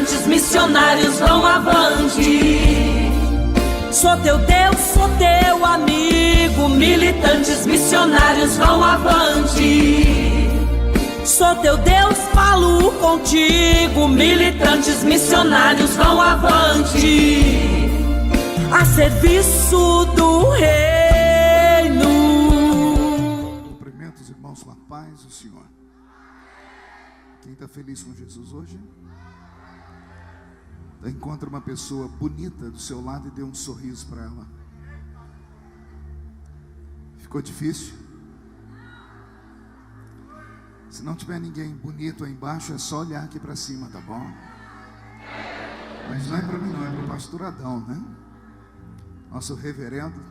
militantes missionários vão avante. Sou teu Deus, sou teu amigo, militantes missionários vão avante. Sou teu Deus, falo contigo, militantes missionários vão avante. A serviço do reino. Cumprimento os irmãos com a paz do Senhor. Quem está feliz com Jesus hoje? Encontra uma pessoa bonita do seu lado e dê um sorriso para ela. Ficou difícil? Se não tiver ninguém bonito aí embaixo, é só olhar aqui para cima, tá bom? Mas não é para mim não, é para o pastor Adão, né? Nosso reverendo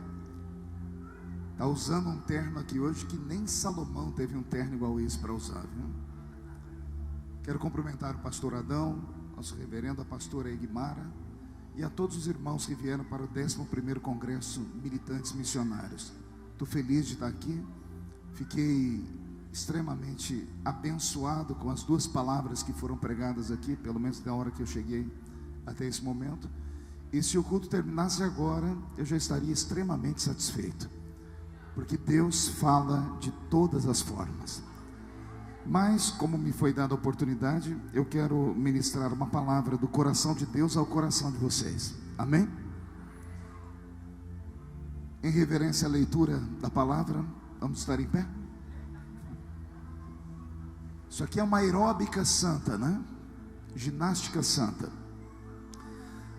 está usando um terno aqui hoje que nem Salomão teve um terno igual esse para usar, viu? Quero cumprimentar o pastor Adão, nosso reverendo, a pastora Egmara e a todos os irmãos que vieram para o 11º Congresso Militantes Missionários. Estou feliz de estar aqui. Fiquei extremamente abençoado com as 2 palavras que foram pregadas aqui, pelo menos da hora que eu cheguei até esse momento. E se o culto terminasse agora, eu já estaria extremamente satisfeito, porque Deus fala de todas as formas. Mas, como me foi dada a oportunidade, eu quero ministrar uma palavra do coração de Deus ao coração de vocês. Amém? Em reverência à leitura da palavra, vamos estar em pé? Isso aqui é uma aeróbica santa, né? Ginástica santa.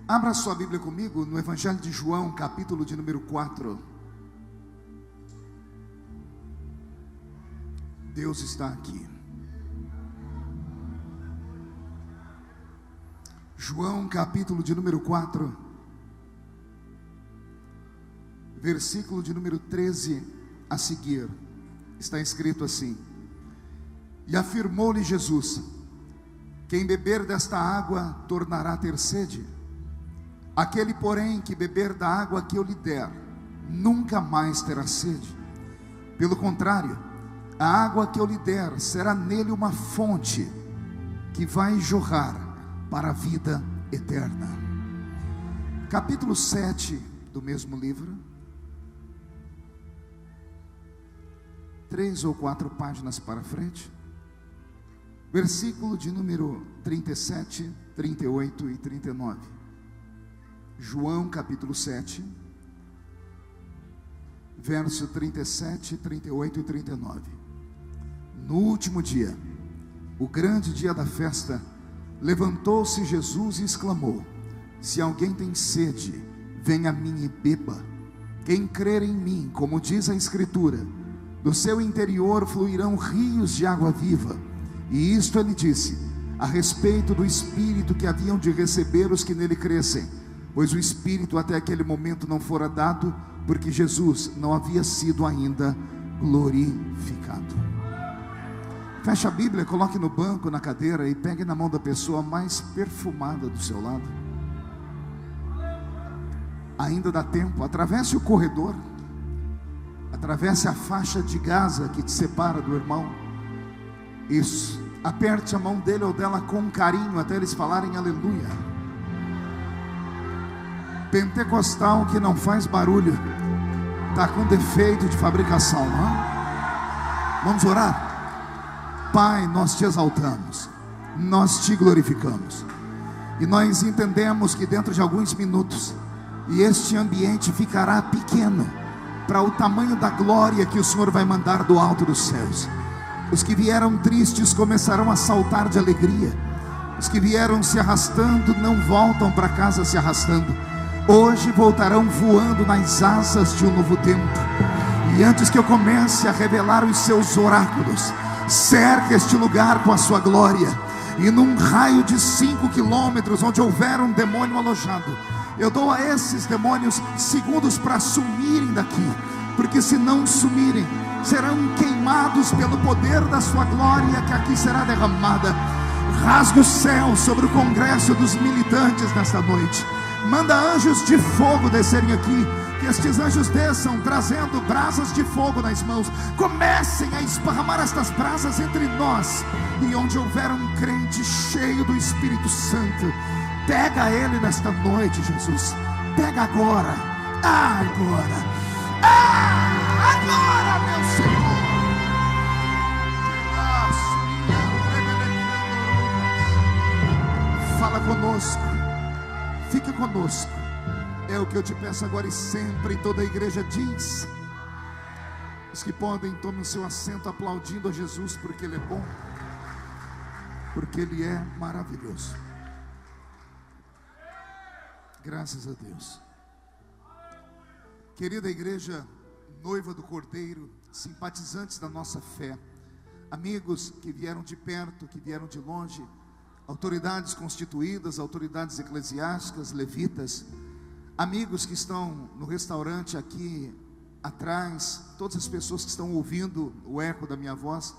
Abra sua Bíblia comigo no Evangelho de João, capítulo de número 4. Deus está aqui. João, capítulo de número 4, versículo de número 13 a seguir, está escrito assim: E afirmou-lhe Jesus: Quem beber desta água tornará a ter sede. Aquele, porém, que beber da água que eu lhe der, nunca mais terá sede. Pelo contrário, a água que eu lhe der será nele uma fonte que vai jorrar para a vida eterna. Capítulo 7 do mesmo livro, 3 ou 4 páginas para frente, versículo de número 37, 38 e 39. João capítulo 7, verso 37, 38 e 39. No último dia, o grande dia da festa, levantou-se Jesus e exclamou: Se alguém tem sede, venha a mim e beba. Quem crer em mim, como diz a Escritura, do seu interior fluirão rios de água viva. E isto ele disse a respeito do Espírito que haviam de receber os que nele crescem, pois o Espírito até aquele momento não fora dado, porque Jesus não havia sido ainda glorificado. Feche a Bíblia, coloque no banco, na cadeira, e pegue na mão da pessoa mais perfumada do seu lado. Ainda dá tempo. Atravesse o corredor, atravesse a faixa de Gaza que te separa do irmão. Isso, aperte a mão dele ou dela com carinho até eles falarem aleluia. Pentecostal que não faz barulho está com defeito de fabricação, não é? Vamos orar? Pai, nós te exaltamos, nós te glorificamos, e nós entendemos que dentro de alguns minutos, e este ambiente ficará pequeno para o tamanho da glória que o Senhor vai mandar do alto dos céus. Os que vieram tristes começarão a saltar de alegria, os que vieram se arrastando não voltam para casa se arrastando, hoje voltarão voando nas asas de um novo tempo. E antes que eu comece a revelar os seus oráculos, cerca este lugar com a sua glória, e num raio de 5 quilômetros onde houver um demônio alojado, eu dou a esses demônios segundos para sumirem daqui, porque se não sumirem, serão queimados pelo poder da sua glória que aqui será derramada. Rasga o céu sobre o congresso dos militantes nesta noite, manda anjos de fogo descerem aqui, Que estes anjos desçam trazendo brasas de fogo nas mãos. Comecem a esparramar estas brasas entre nós. E onde houver um crente cheio do Espírito Santo, pega ele nesta noite, Jesus. Pega agora. Agora. Agora, meu Senhor. Fala conosco. Fica conosco. É o que eu te peço agora e sempre. Toda a igreja diz. Os que podem, tomem o seu assento aplaudindo a Jesus, porque Ele é bom, porque Ele é maravilhoso. Graças a Deus. Querida igreja, noiva do Cordeiro, simpatizantes da nossa fé, amigos que vieram de perto, que vieram de longe, autoridades constituídas, autoridades eclesiásticas, levitas, amigos que estão no restaurante aqui atrás, todas as pessoas que estão ouvindo o eco da minha voz,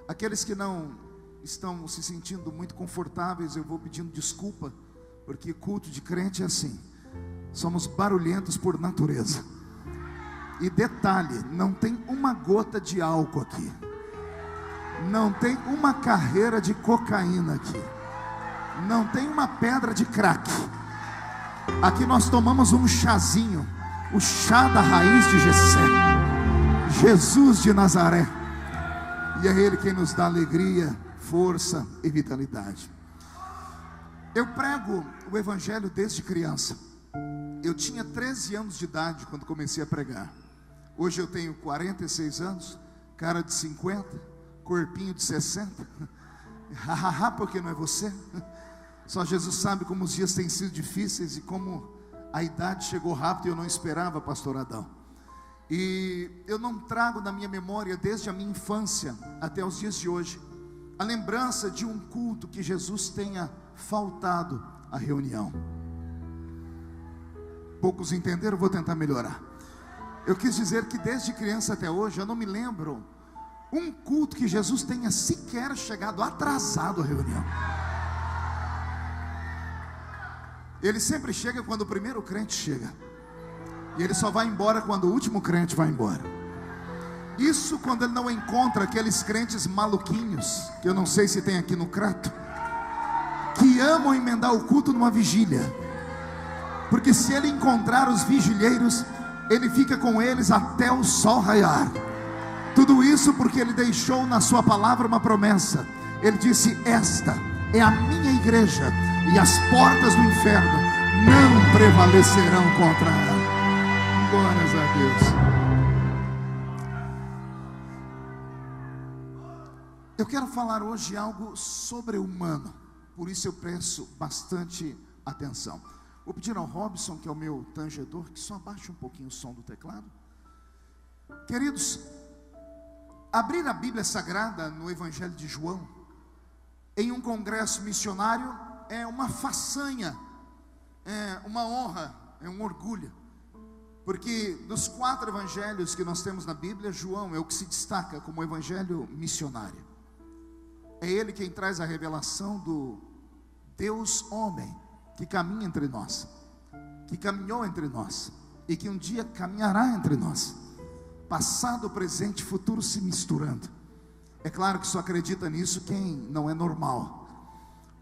aqueles que não estão se sentindo muito confortáveis, eu vou pedindo desculpa, porque culto de crente é assim, somos barulhentos por natureza. E detalhe, não tem uma gota de álcool aqui, não tem uma carreira de cocaína aqui, não tem uma pedra de crack. Aqui nós tomamos um chazinho, o chá da raiz de Jessé, Jesus de Nazaré. E é Ele quem nos dá alegria, força e vitalidade. Eu prego o Evangelho desde criança. Eu tinha 13 anos de idade quando comecei a pregar. Hoje eu tenho 46 anos, cara de 50, corpinho de 60. Hahaha, porque não é você? Só Jesus sabe como os dias têm sido difíceis e como a idade chegou rápido e eu não esperava, pastor Adão. E eu não trago na minha memória, desde a minha infância até os dias de hoje, a lembrança de um culto que Jesus tenha faltado à reunião. Poucos entenderam, vou tentar melhorar. Eu quis dizer que desde criança até hoje, eu não me lembro um culto que Jesus tenha sequer chegado atrasado à reunião. Ele sempre chega quando o primeiro crente chega, e ele só vai embora quando o último crente vai embora. Isso quando ele não encontra aqueles crentes maluquinhos, que eu não sei se tem aqui no Crato, que amam emendar o culto numa vigília. Porque se ele encontrar os vigilheiros, ele fica com eles até o sol raiar. Tudo isso porque ele deixou na sua palavra uma promessa. Ele disse: esta é a minha igreja, e as portas do inferno não prevalecerão contra ela. Glórias a Deus. Eu quero falar hoje algo sobre-humano, por isso eu peço bastante atenção. Vou pedir ao Robson, que é o meu tangedor, que só abaixe um pouquinho o som do teclado. Queridos, abrir a Bíblia Sagrada no Evangelho de João, em um congresso missionário, é uma façanha, é uma honra, é um orgulho. Porque dos 4 evangelhos que nós temos na Bíblia, João é o que se destaca como evangelho missionário. É ele quem traz a revelação do Deus homem, que caminha entre nós, que caminhou entre nós, e que um dia caminhará entre nós. Passado, presente e futuro se misturando. É claro que só acredita nisso quem não é normal.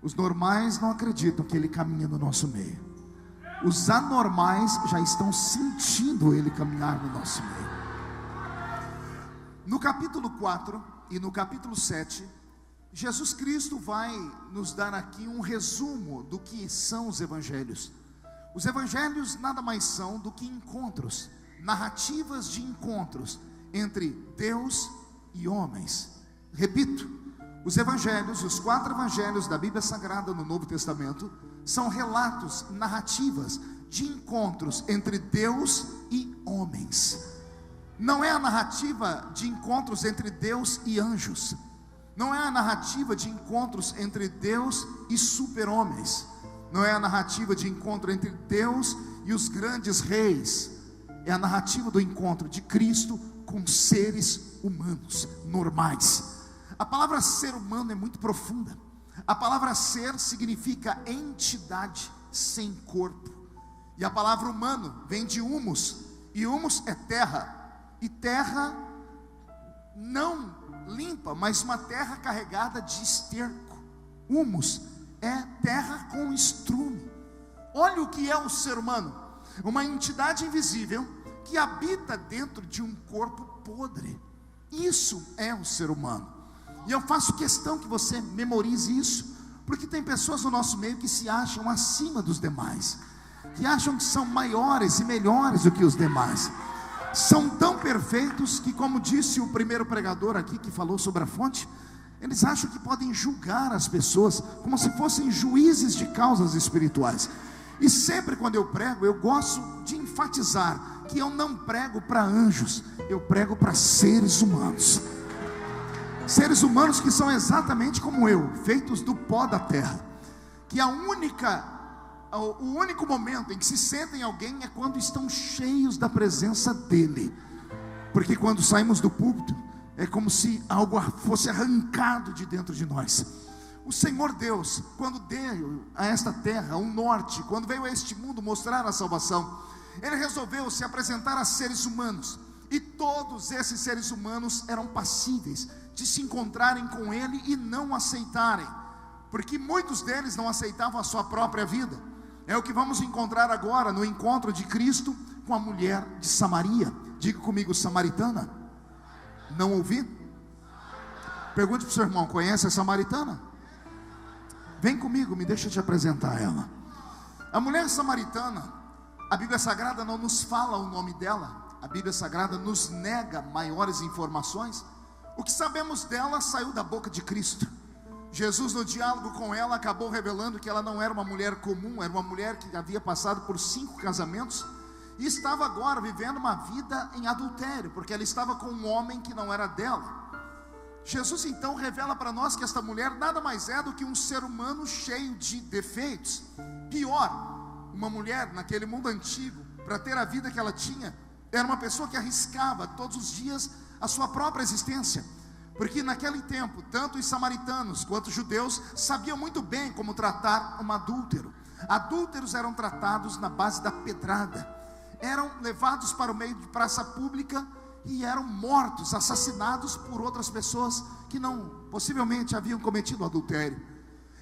Os normais não acreditam que ele caminha no nosso meio. Os anormais já estão sentindo ele caminhar no nosso meio. No capítulo 4 e no capítulo 7, Jesus Cristo vai nos dar aqui um resumo do que são os evangelhos. Os evangelhos nada mais são do que encontros, narrativas de encontros entre Deus e homens. Repito, os evangelhos, os 4 evangelhos da Bíblia Sagrada no Novo Testamento, são relatos, narrativas de encontros entre Deus e homens. Não é a narrativa de encontros entre Deus e anjos. Não é a narrativa de encontros entre Deus e super-homens. Não é a narrativa de encontro entre Deus e os grandes reis. É a narrativa do encontro de Cristo com seres humanos, normais. A palavra ser humano é muito profunda. A palavra ser significa entidade sem corpo. E a palavra humano vem de humus, E humus é terra, e terra não limpa, mas uma terra carregada de esterco. Humus é terra com estrume. Olha o que é o ser humano: uma entidade invisível que habita dentro de um corpo podre. Isso é o ser humano. E eu faço questão que você memorize isso, porque tem pessoas no nosso meio que se acham acima dos demais, que acham que são maiores e melhores do que os demais. São tão perfeitos que, como disse o primeiro pregador aqui que falou sobre a fonte, eles acham que podem julgar as pessoas como se fossem juízes de causas espirituais. E sempre quando eu prego, eu gosto de enfatizar que eu não prego para anjos, eu prego para seres humanos. Seres humanos que são exatamente como eu, feitos do pó da terra. Que o único momento em que se sentem alguém é quando estão cheios da presença dele. Porque quando saímos do púlpito, é como se algo fosse arrancado de dentro de nós. O Senhor Deus, quando deu a esta terra um norte, quando veio a este mundo mostrar a salvação, Ele resolveu se apresentar a seres humanos. E todos esses seres humanos eram passíveis de se encontrarem com Ele e não aceitarem, porque muitos deles não aceitavam a sua própria vida. É o que vamos encontrar agora no encontro de Cristo com a mulher de Samaria. Diga comigo, samaritana. Não ouvi? Pergunte para o seu irmão: conhece a samaritana? Vem comigo, me deixa te apresentar ela. A mulher samaritana, a Bíblia Sagrada não nos fala o nome dela. A Bíblia Sagrada nos nega maiores informações. O que sabemos dela saiu da boca de Cristo. Jesus, no diálogo com ela, acabou revelando que ela não era uma mulher comum, era uma mulher que havia passado por 5 casamentos e estava agora vivendo uma vida em adultério, porque ela estava com um homem que não era dela. Jesus então revela para nós que esta mulher nada mais é do que um ser humano cheio de defeitos. Pior, uma mulher naquele mundo antigo, para ter a vida que ela tinha, era uma pessoa que arriscava todos os dias a sua própria existência. Porque naquele tempo, tanto os samaritanos quanto os judeus sabiam muito bem como tratar um adúltero. Adúlteros eram tratados na base da pedrada, eram levados para o meio de praça pública e eram mortos, assassinados por outras pessoas que não, possivelmente haviam cometido adultério.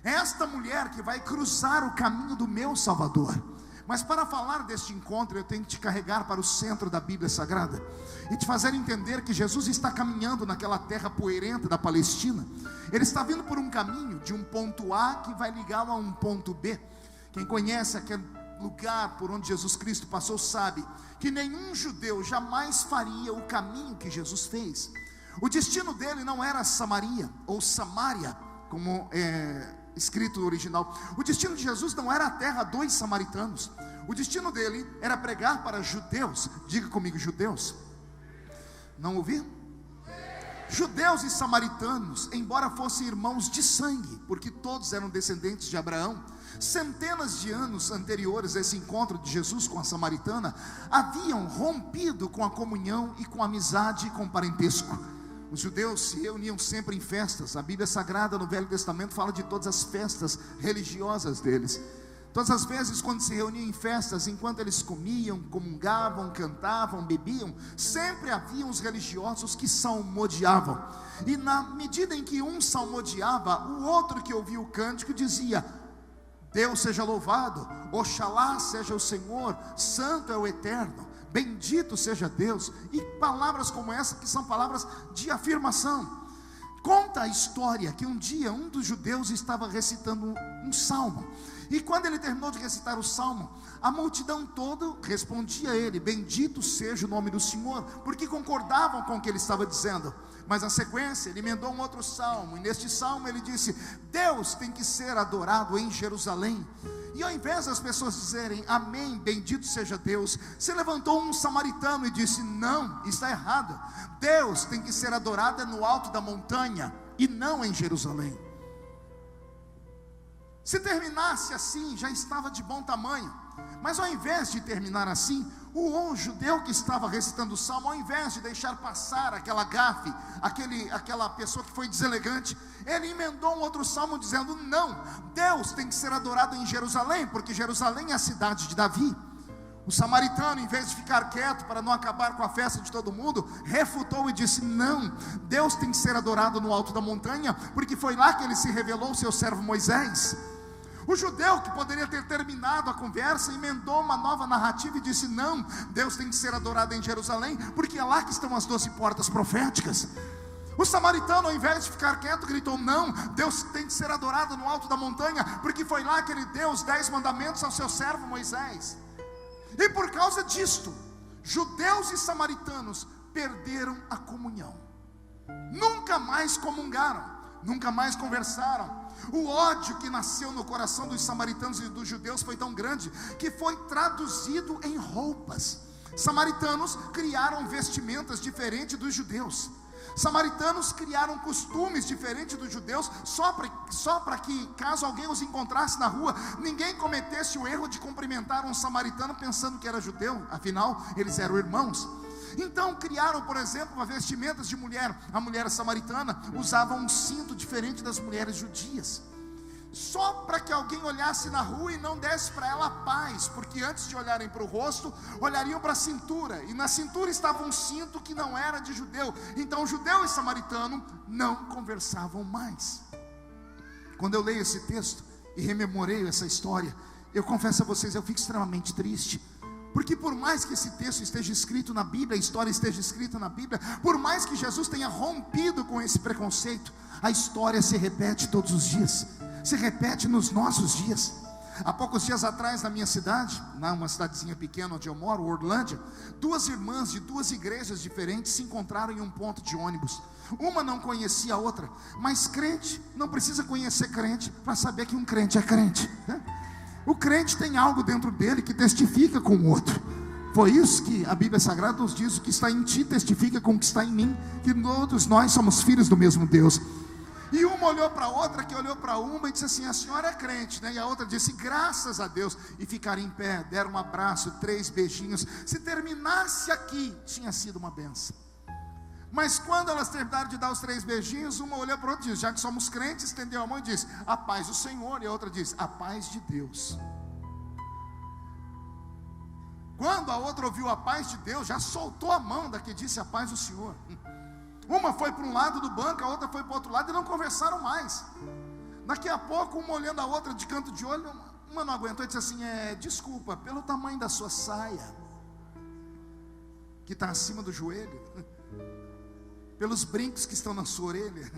É esta mulher que vai cruzar o caminho do meu Salvador. Mas para falar deste encontro, eu tenho que te carregar para o centro da Bíblia Sagrada e te fazer entender que Jesus está caminhando naquela terra poeirenta da Palestina. Ele está vindo por um caminho de um ponto A que vai ligá-lo a um ponto B. Quem conhece aquele lugar por onde Jesus Cristo passou sabe que nenhum judeu jamais faria o caminho que Jesus fez. O destino dele não era Samaria ou Samária, como é escrito no original. O destino de Jesus não era a terra dos samaritanos. O destino dele era pregar para judeus. Diga comigo, judeus. Não ouvi? Judeus e samaritanos, embora fossem irmãos de sangue, porque todos eram descendentes de Abraão, centenas de anos anteriores a esse encontro de Jesus com a samaritana, haviam rompido com a comunhão e com a amizade e com o parentesco. Os judeus se reuniam sempre em festas. A Bíblia Sagrada no Velho Testamento fala de todas as festas religiosas deles. Todas as vezes quando se reuniam em festas, enquanto eles comiam, comungavam, cantavam, bebiam, sempre havia os religiosos que salmodiavam. E na medida em que um salmodiava, o outro que ouvia o cântico dizia: Deus seja louvado, Oxalá seja o Senhor, santo é o Eterno, bendito seja Deus. E palavras como essa, que são palavras de afirmação. Conta a história que um dia um dos judeus estava recitando um salmo, e quando ele terminou de recitar o salmo, a multidão toda respondia a ele: bendito seja o nome do Senhor, porque concordavam com o que ele estava dizendo. Mas na sequência ele emendou um outro salmo, e neste salmo ele disse: Deus tem que ser adorado em Jerusalém. E ao invés das pessoas dizerem amém, bendito seja Deus, se levantou um samaritano e disse: não, está errado. Deus tem que ser adorado no alto da montanha e não em Jerusalém. Se terminasse assim, já estava de bom tamanho. Mas ao invés de terminar assim, o judeu que estava recitando o salmo, ao invés de deixar passar aquela gafe, aquela pessoa que foi deselegante, ele emendou um outro salmo dizendo: não, Deus tem que ser adorado em Jerusalém, porque Jerusalém é a cidade de Davi. O samaritano, em vez de ficar quieto para não acabar com a festa de todo mundo, refutou e disse: não, Deus tem que ser adorado no alto da montanha, porque foi lá que ele se revelou ao seu servo Moisés. O judeu, que poderia ter terminado a conversa, emendou uma nova narrativa e disse: não, Deus tem que ser adorado em Jerusalém, porque é lá que estão as 12 portas proféticas. O samaritano, ao invés de ficar quieto, gritou: não, Deus tem que ser adorado no alto da montanha, porque foi lá que ele deu os 10 mandamentos ao seu servo Moisés. E por causa disto, judeus e samaritanos perderam a comunhão. Nunca mais comungaram, nunca mais conversaram. O ódio que nasceu no coração dos samaritanos e dos judeus foi tão grande que foi traduzido em roupas. Samaritanos criaram vestimentas diferentes dos judeus. Samaritanos criaram costumes diferentes dos judeus, só para que, caso alguém os encontrasse na rua, ninguém cometesse o erro de cumprimentar um samaritano pensando que era judeu, afinal eles eram irmãos. Então criaram, por exemplo, vestimentas de mulher. A mulher samaritana usava um cinto diferente das mulheres judias, só para que alguém olhasse na rua e não desse para ela paz, porque antes de olharem para o rosto, olhariam para a cintura, e na cintura estava um cinto que não era de judeu. Então judeu e samaritano não conversavam mais. Quando eu leio esse texto e rememorei essa história, eu confesso a vocês, eu fico extremamente triste. Porque por mais que esse texto esteja escrito na Bíblia, a história esteja escrita na Bíblia, por mais que Jesus tenha rompido com esse preconceito, a história se repete todos os dias, se repete nos nossos dias. Há poucos dias atrás, na minha cidade, numa cidadezinha pequena onde eu moro, Orlândia, 2 irmãs de 2 igrejas diferentes se encontraram em um ponto de ônibus. Uma não conhecia a outra, mas crente não precisa conhecer crente para saber que um crente é crente, né? O crente tem algo dentro dele que testifica com o outro. Foi isso que a Bíblia Sagrada nos diz: o que está em ti testifica com o que está em mim, que todos nós somos filhos do mesmo Deus. E uma olhou para a outra, que olhou para uma e disse assim: a senhora é crente, né? E a outra disse: graças a Deus. E ficaram em pé, deram um abraço, 3 beijinhos. Se terminasse aqui, tinha sido uma benção. Mas quando elas terminaram de dar os 3 beijinhos, uma olhou para a outra e disse: já que somos crentes, estendeu a mão e disse: a paz do Senhor. E a outra disse: a paz de Deus. Quando a outra ouviu a paz de Deus, já soltou a mão da que disse a paz do Senhor. Uma foi para um lado do banco, a outra foi para o outro lado, e não conversaram mais. Daqui a pouco, uma olhando a outra de canto de olho, uma não aguentou e disse assim: desculpa, pelo tamanho da sua saia, que está acima do joelho, pelos brincos que estão na sua orelha,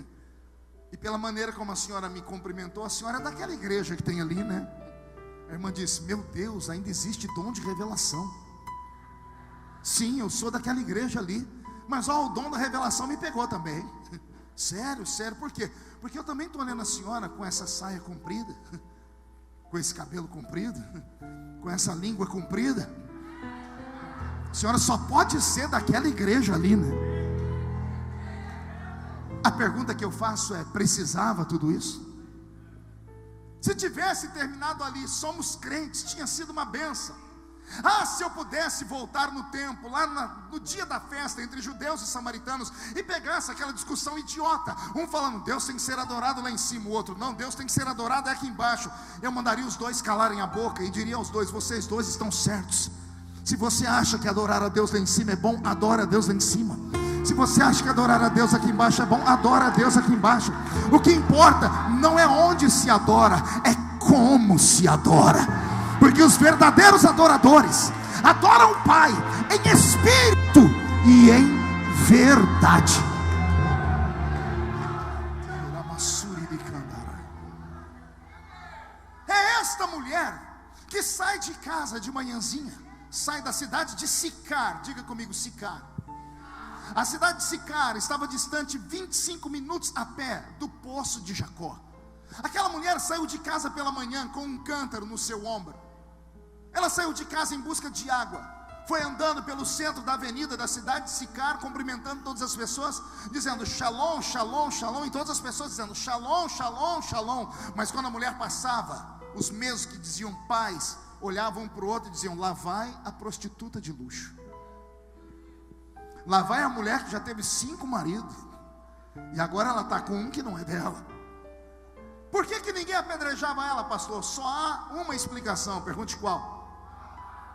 e pela maneira como a senhora me cumprimentou, a senhora é daquela igreja que tem ali, né? A irmã disse: meu Deus, ainda existe dom de revelação. Sim, eu sou daquela igreja ali, mas o dom da revelação me pegou também. Sério, por quê? Porque eu também estou olhando a senhora com essa saia comprida, com esse cabelo comprido, com essa língua comprida. A senhora só pode ser daquela igreja ali, né? A pergunta que eu faço é: precisava tudo isso? Se tivesse terminado ali, somos crentes, tinha sido uma bênção. Ah, se eu pudesse voltar no tempo, lá no dia da festa entre judeus e samaritanos, e pegasse aquela discussão idiota, um falando: Deus tem que ser adorado lá em cima, o outro: não, Deus tem que ser adorado aqui embaixo. Eu mandaria os dois calarem a boca e diria aos dois: vocês dois estão certos. Se você acha que adorar a Deus lá em cima é bom, adora a Deus lá em cima. Se você acha que adorar a Deus aqui embaixo é bom, adora a Deus aqui embaixo. O que importa não é onde se adora, é como se adora. Porque os verdadeiros adoradores adoram o Pai em espírito e em verdade. É esta mulher que sai de casa de manhãzinha, sai da cidade de Sicar. Diga comigo: Sicar. A cidade de Sicar estava distante 25 minutos a pé do poço de Jacó. Aquela mulher saiu de casa pela manhã com um cântaro no seu ombro. Ela saiu de casa em busca de água. Foi andando pelo centro da avenida da cidade de Sicar, cumprimentando todas as pessoas, dizendo shalom, shalom, shalom. E todas as pessoas dizendo shalom, shalom, shalom. Mas quando a mulher passava, os mesmos que diziam paz olhavam um para o outro e diziam: lá vai a prostituta de luxo. Lá vai a mulher que já teve 5 maridos, e agora ela está com um que não é dela. Por que ninguém apedrejava ela, pastor? Só há uma explicação, pergunte qual.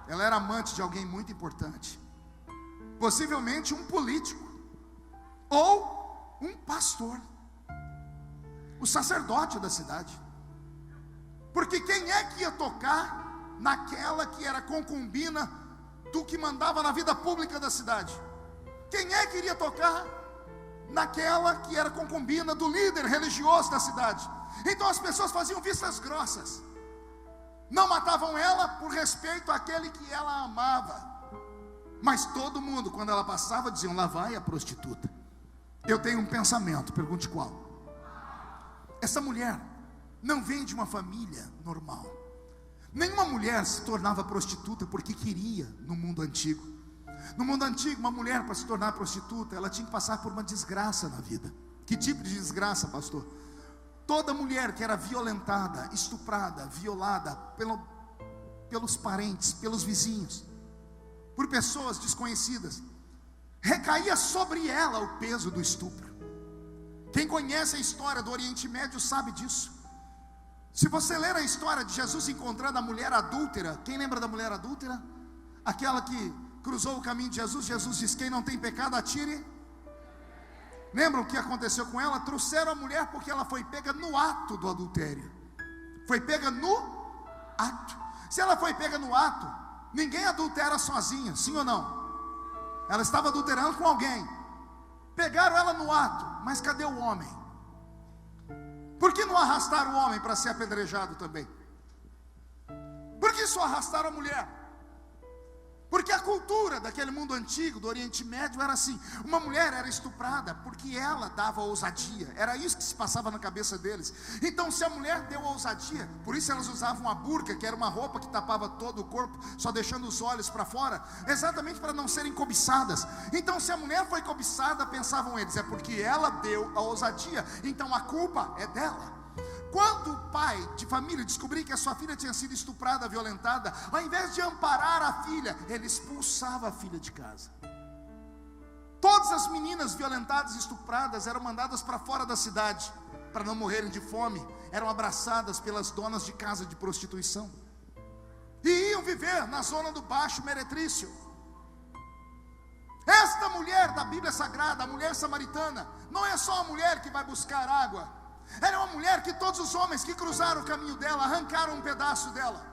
ela era amante de alguém muito importante, possivelmente um político, ou um pastor, o sacerdote da cidade. Porque quem é que ia tocar naquela que era concubina do que mandava na vida pública da cidade? Quem é que iria tocar naquela que era concubina do líder religioso da cidade? Então as pessoas faziam vistas grossas, não matavam ela por respeito àquele que ela amava. Mas todo mundo, quando ela passava, diziam: lá vai a prostituta. Eu tenho um pensamento, pergunte qual. Essa mulher não vem de uma família normal. Nenhuma mulher se tornava prostituta porque queria. No mundo antigo, uma mulher, para se tornar prostituta, ela tinha que passar por uma desgraça na vida. Que tipo de desgraça, pastor? Toda mulher que era violentada, estuprada, violada pelos parentes, pelos vizinhos, por pessoas desconhecidas, recaía sobre ela o peso do estupro. Quem conhece a história do Oriente Médio sabe disso. Se você ler a história de Jesus encontrando a mulher adúltera, quem lembra da mulher adúltera? Aquela que cruzou o caminho de Jesus. Jesus diz: quem não tem pecado, atire. Lembram o que aconteceu com ela? Trouxeram a mulher porque ela foi pega no ato do adultério. Foi pega no ato. Se ela foi pega no ato, ninguém adultera sozinha, sim ou não? Ela estava adulterando com alguém. Pegaram ela no ato, mas cadê o homem? Por que não arrastaram o homem para ser apedrejado também? Por que só arrastaram a mulher? Porque a cultura daquele mundo antigo, do Oriente Médio, era assim: uma mulher era estuprada porque ela dava ousadia. Era isso que se passava na cabeça deles. Então, se a mulher deu ousadia, por isso elas usavam a burca, que era uma roupa que tapava todo o corpo, só deixando os olhos para fora, exatamente para não serem cobiçadas. Então, se a mulher foi cobiçada, pensavam eles, é porque ela deu a ousadia, então a culpa é dela. Quando o pai de família descobria que a sua filha tinha sido estuprada, violentada, ao invés de amparar a filha, ele expulsava a filha de casa. Todas as meninas violentadas e estupradas eram mandadas para fora da cidade, para não morrerem de fome. Eram abraçadas pelas donas de casa de prostituição e iam viver na zona do Baixo Meretrício. Esta mulher da Bíblia Sagrada, a mulher samaritana, não é só a mulher que vai buscar água. Era uma mulher que todos os homens que cruzaram o caminho dela arrancaram um pedaço dela.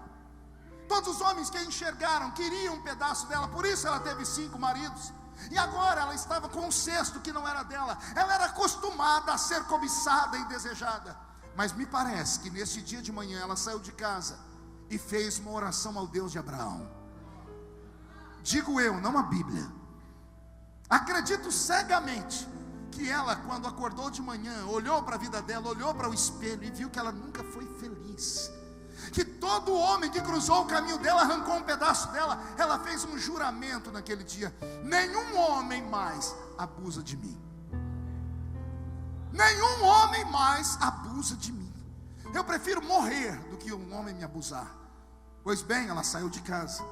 Todos os homens que a enxergaram queriam um pedaço dela. Por isso ela teve 5 maridos. E agora ela estava com um cesto que não era dela. Ela era acostumada a ser cobiçada e desejada. Mas me parece que nesse dia de manhã ela saiu de casa e fez uma oração ao Deus de Abraão. Digo eu, não a Bíblia. Acredito cegamente que ela, quando acordou de manhã, olhou para a vida dela, olhou para o espelho e viu que ela nunca foi feliz. Que todo homem que cruzou o caminho dela arrancou um pedaço dela. Ela fez um juramento naquele dia: nenhum homem mais abusa de mim. Nenhum homem mais abusa de mim. Eu prefiro morrer do que um homem me abusar. Pois bem, ela saiu de casa.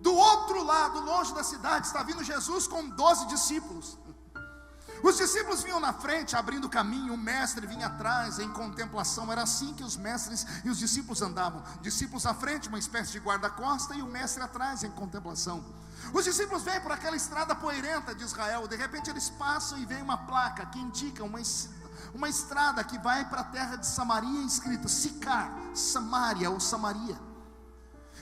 Do outro lado, longe da cidade, está vindo Jesus com 12 discípulos. Os discípulos vinham na frente, abrindo caminho, o mestre vinha atrás, em contemplação. Era assim que os mestres e os discípulos andavam: discípulos à frente, uma espécie de guarda-costa, e o mestre atrás, em contemplação. Os discípulos vêm por aquela estrada poeirenta de Israel. De repente eles passam e vem uma placa que indica uma estrada que vai para a terra de Samaria, escrito Sicar, Samaria ou Samaria.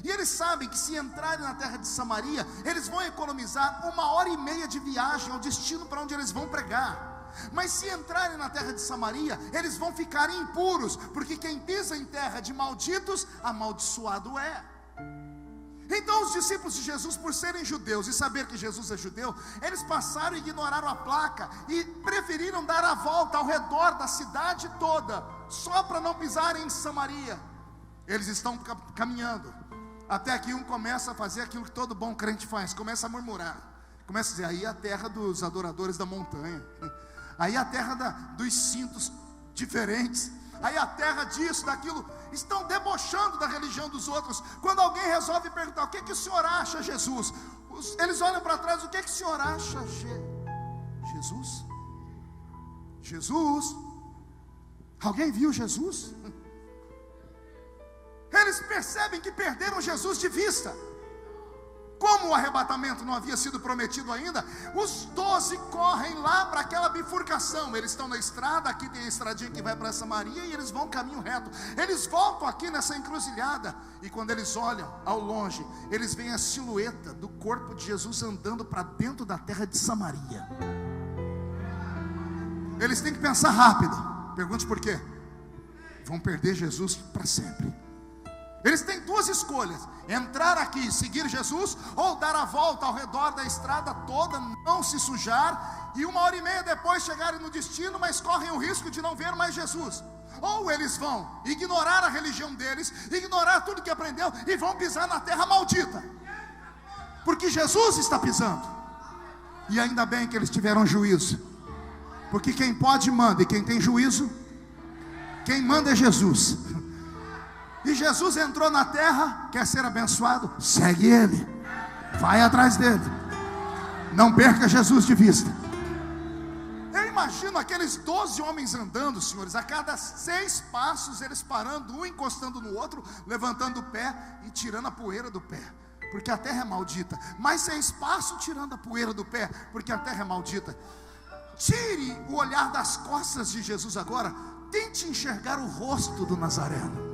E eles sabem que se entrarem na terra de Samaria, eles vão economizar 1h30 de viagem ao destino para onde eles vão pregar. Mas se entrarem na terra de Samaria, eles vão ficar impuros, porque quem pisa em terra de malditos, amaldiçoado é. Então os discípulos de Jesus, por serem judeus e saber que Jesus é judeu, eles passaram e ignoraram a placa e preferiram dar a volta ao redor da cidade toda, só para não pisarem em Samaria. Eles estão caminhando, até que um começa a fazer aquilo que todo bom crente faz: começa a murmurar, começa a dizer: aí é a terra dos adoradores da montanha, aí é a terra dos cintos diferentes, aí é a terra disso, daquilo. Estão debochando da religião dos outros. Quando alguém resolve perguntar: o que o senhor acha, Jesus? Eles olham para trás: o que o senhor acha, Jesus? Jesus? Alguém viu Jesus? Eles percebem que perderam Jesus de vista. Como o arrebatamento não havia sido prometido ainda, os 12 correm lá para aquela bifurcação. Eles estão na estrada, aqui tem a estradinha que vai para Samaria, e eles vão caminho reto. Eles voltam aqui nessa encruzilhada, e quando eles olham ao longe, eles veem a silhueta do corpo de Jesus andando para dentro da terra de Samaria. Eles têm que pensar rápido. Pergunte por quê? Vão perder Jesus para sempre. Eles têm duas escolhas: entrar aqui e seguir Jesus, ou dar a volta ao redor da estrada toda, não se sujar, e 1h30 depois chegarem no destino, mas correm o risco de não ver mais Jesus. Ou eles vão ignorar a religião deles, ignorar tudo que aprendeu, e vão pisar na terra maldita, porque Jesus está pisando. E ainda bem que eles tiveram juízo, porque quem pode manda, e quem tem juízo, quem manda é Jesus. E Jesus entrou na terra, quer ser abençoado? Segue Ele, vai atrás dele, não perca Jesus de vista. Eu imagino aqueles 12 homens andando, senhores, a cada 6 passos eles parando, um encostando no outro, levantando o pé e tirando a poeira do pé, porque a terra é maldita. Mais 6 passos tirando a poeira do pé, porque a terra é maldita. Tire o olhar das costas de Jesus agora, tente enxergar o rosto do Nazareno.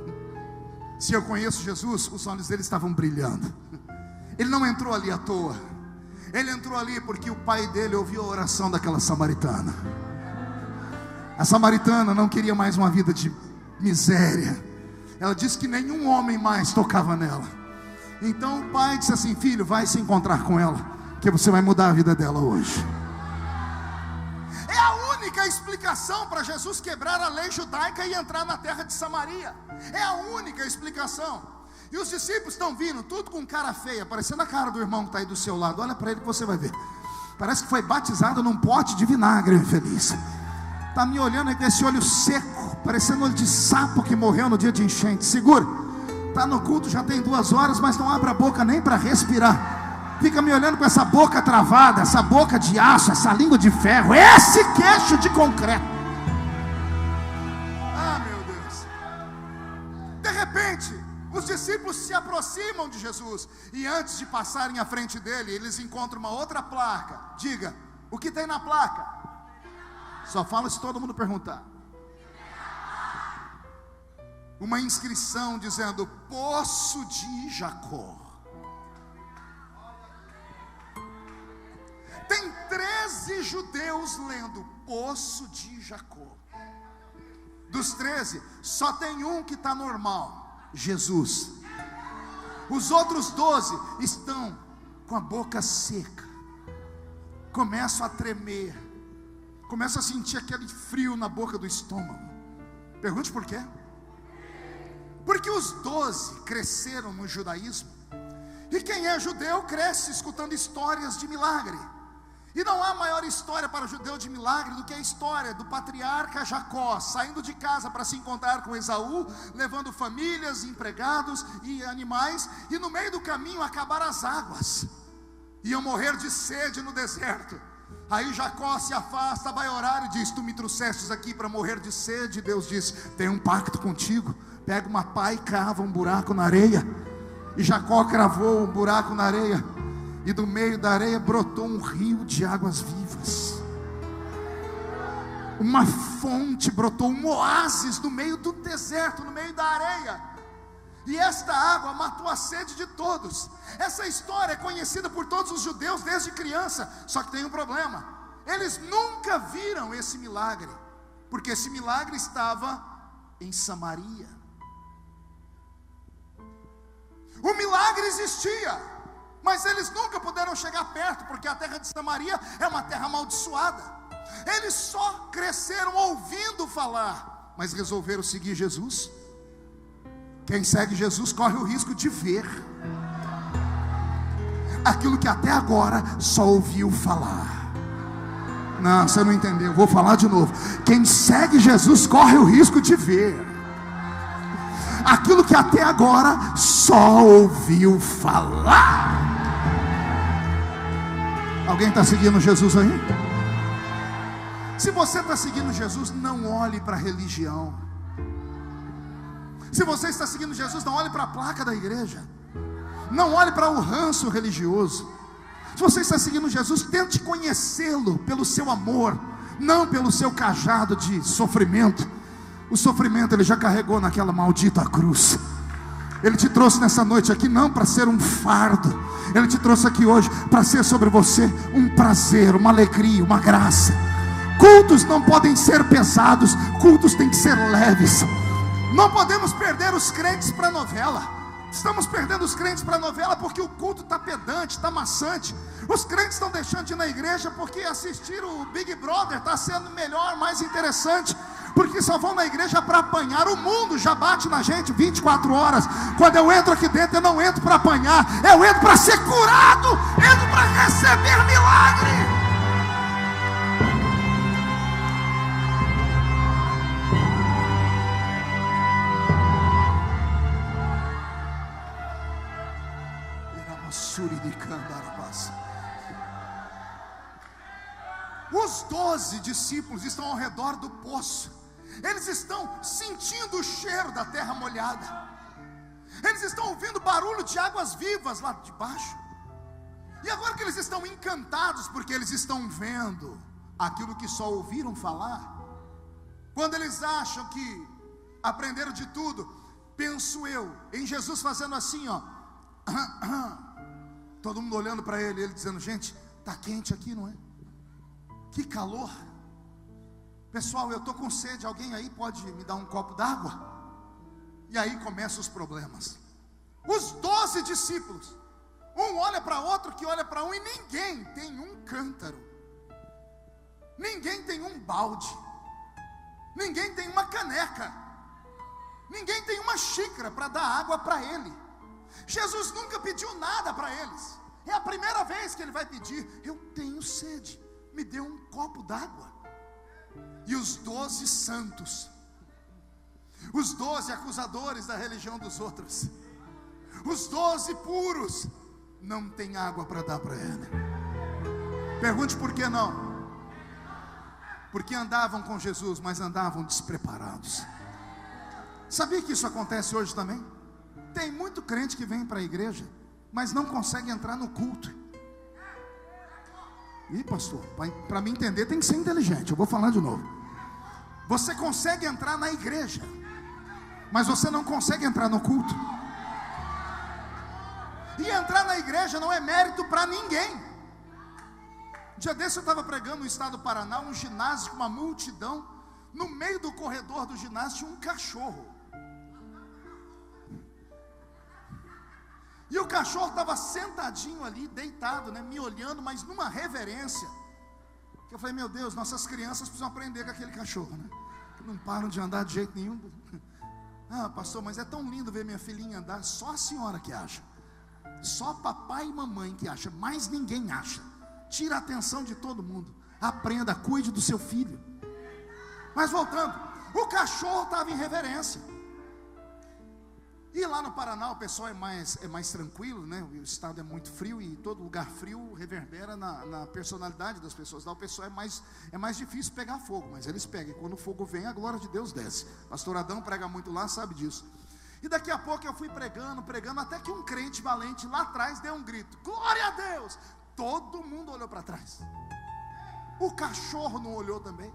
Se eu conheço Jesus, os olhos dele estavam brilhando. Ele não entrou ali à toa. Ele entrou ali porque o pai dele ouviu a oração daquela samaritana. A samaritana não queria mais uma vida de miséria. Ela disse que nenhum homem mais tocava nela. Então o pai disse assim: filho, vai se encontrar com ela, que você vai mudar a vida dela hoje. É a única explicação para Jesus quebrar a lei judaica e entrar na terra de Samaria. É a única explicação. E os discípulos estão vindo, tudo com cara feia, parecendo a cara do irmão que está aí do seu lado. Olha para ele que você vai ver. Parece que foi batizado num pote de vinagre, infeliz. Está me olhando aí com esse olho seco, parecendo olho de sapo que morreu no dia de enchente. Segura. Está no culto, já tem 2 horas, mas não abre a boca nem para respirar. Fica me olhando com essa boca travada, essa boca de aço, essa língua de ferro, esse queixo de concreto. Ah, meu Deus. De repente, os discípulos se aproximam de Jesus, e antes de passarem à frente dele, eles encontram uma outra placa. Diga, o que tem na placa? Só fala se todo mundo perguntar. Uma inscrição dizendo: Poço de Jacó. Tem 13 judeus lendo Poço de Jacó. Dos 13, só tem um que está normal: Jesus. Os outros 12 estão com a boca seca, começam a tremer, começam a sentir aquele frio na boca do estômago. Pergunte por quê? Porque os 12 cresceram no judaísmo, e quem é judeu cresce escutando histórias de milagre. E não há maior história para o judeu de milagre do que a história do patriarca Jacó, saindo de casa para se encontrar com Esaú, levando famílias, empregados e animais, e no meio do caminho acabaram as águas, iam morrer de sede no deserto. Aí Jacó se afasta, vai orar e diz: tu me trouxestes aqui para morrer de sede. Deus diz: tenho um pacto contigo, pega uma pá e cava um buraco na areia. E Jacó cravou um buraco na areia, e do meio da areia brotou um rio de águas vivas. Uma fonte brotou, um oásis no meio do deserto, no meio da areia. E esta água matou a sede de todos. Essa história é conhecida por todos os judeus desde criança. Só que tem um problema: eles nunca viram esse milagre, porque esse milagre estava em Samaria. O milagre existia, mas eles nunca puderam chegar perto, porque a terra de Samaria é uma terra amaldiçoada. Eles só cresceram ouvindo falar, mas resolveram seguir Jesus. Quem segue Jesus corre o risco de ver aquilo que até agora só ouviu falar. Não, você não entendeu, vou falar de novo. Quem segue Jesus corre o risco de ver aquilo que até agora só ouviu falar. Alguém está seguindo Jesus aí? Se você está seguindo Jesus, não olhe para a religião. Se você está seguindo Jesus, não olhe para a placa da igreja. Não olhe para o ranço religioso. Se você está seguindo Jesus, tente conhecê-lo pelo seu amor, não pelo seu cajado de sofrimento. O sofrimento ele já carregou naquela maldita cruz. Ele te trouxe nessa noite aqui não para ser um fardo. Ele te trouxe aqui hoje para ser sobre você um prazer, uma alegria, uma graça. Cultos não podem ser pesados, cultos têm que ser leves. Não podemos perder os crentes para novela. Estamos perdendo os crentes para novela porque o culto está pedante, está maçante. Os crentes estão deixando de ir na igreja porque assistir o Big Brother está sendo melhor, mais interessante. Porque só vão na igreja para apanhar. O mundo já bate na gente 24 horas. Quando eu entro aqui dentro, eu não entro para apanhar, eu entro para ser curado, entro para receber milagre. Os 12 discípulos estão ao redor do poço. Eles estão sentindo o cheiro da terra molhada. Eles estão ouvindo barulho de águas vivas lá de baixo. E agora que eles estão encantados, porque eles estão vendo aquilo que só ouviram falar, quando eles acham que aprenderam de tudo, penso eu em Jesus fazendo assim, ó. Todo mundo olhando para ele, ele dizendo: gente, está quente aqui, não é? Que calor. Pessoal, eu estou com sede, alguém aí pode me dar um copo d'água? E aí começam os problemas. Os 12 discípulos, um olha para outro, que olha para um, e ninguém tem um cântaro, ninguém tem um balde, ninguém tem uma caneca, ninguém tem uma xícara para dar água para ele. Jesus nunca pediu nada para eles. É a primeira vez que ele vai pedir: eu tenho sede, me dê um copo d'água. E os 12 santos, os 12 acusadores da religião dos outros, os 12 puros, não tem água para dar para ele. Pergunte por que não? Porque andavam com Jesus, mas andavam despreparados. Sabia que isso acontece hoje também? Tem muito crente que vem para a igreja, mas não consegue entrar no culto. Ih, pastor, para me entender tem que ser inteligente. Eu vou falar de novo. Você consegue entrar na igreja, mas você não consegue entrar no culto. E entrar na igreja não é mérito para ninguém. Um dia desse eu estava pregando no estado do Paraná, um ginásio com uma multidão. No meio do corredor do ginásio tinha um cachorro. E o cachorro estava sentadinho ali, deitado, né, me olhando, mas numa reverência. Que eu falei: meu Deus, nossas crianças precisam aprender com aquele cachorro, né? Não param de andar de jeito nenhum. Ah, pastor, mas é tão lindo ver minha filhinha andar. Só a senhora que acha. Só papai e mamãe que acha. Mais ninguém acha. Tira a atenção de todo mundo. Aprenda, cuide do seu filho. Mas voltando, o cachorro estava em reverência. E lá no Paraná o pessoal é mais tranquilo, né? O estado é muito frio e todo lugar frio reverbera na personalidade das pessoas. Lá o pessoal é mais difícil pegar fogo, mas eles pegam. E quando o fogo vem, a glória de Deus desce. Pastor Adão prega muito lá, sabe disso. E daqui a pouco eu fui pregando, até que um crente valente lá atrás deu um grito: glória a Deus! Todo mundo olhou para trás. O cachorro não olhou também.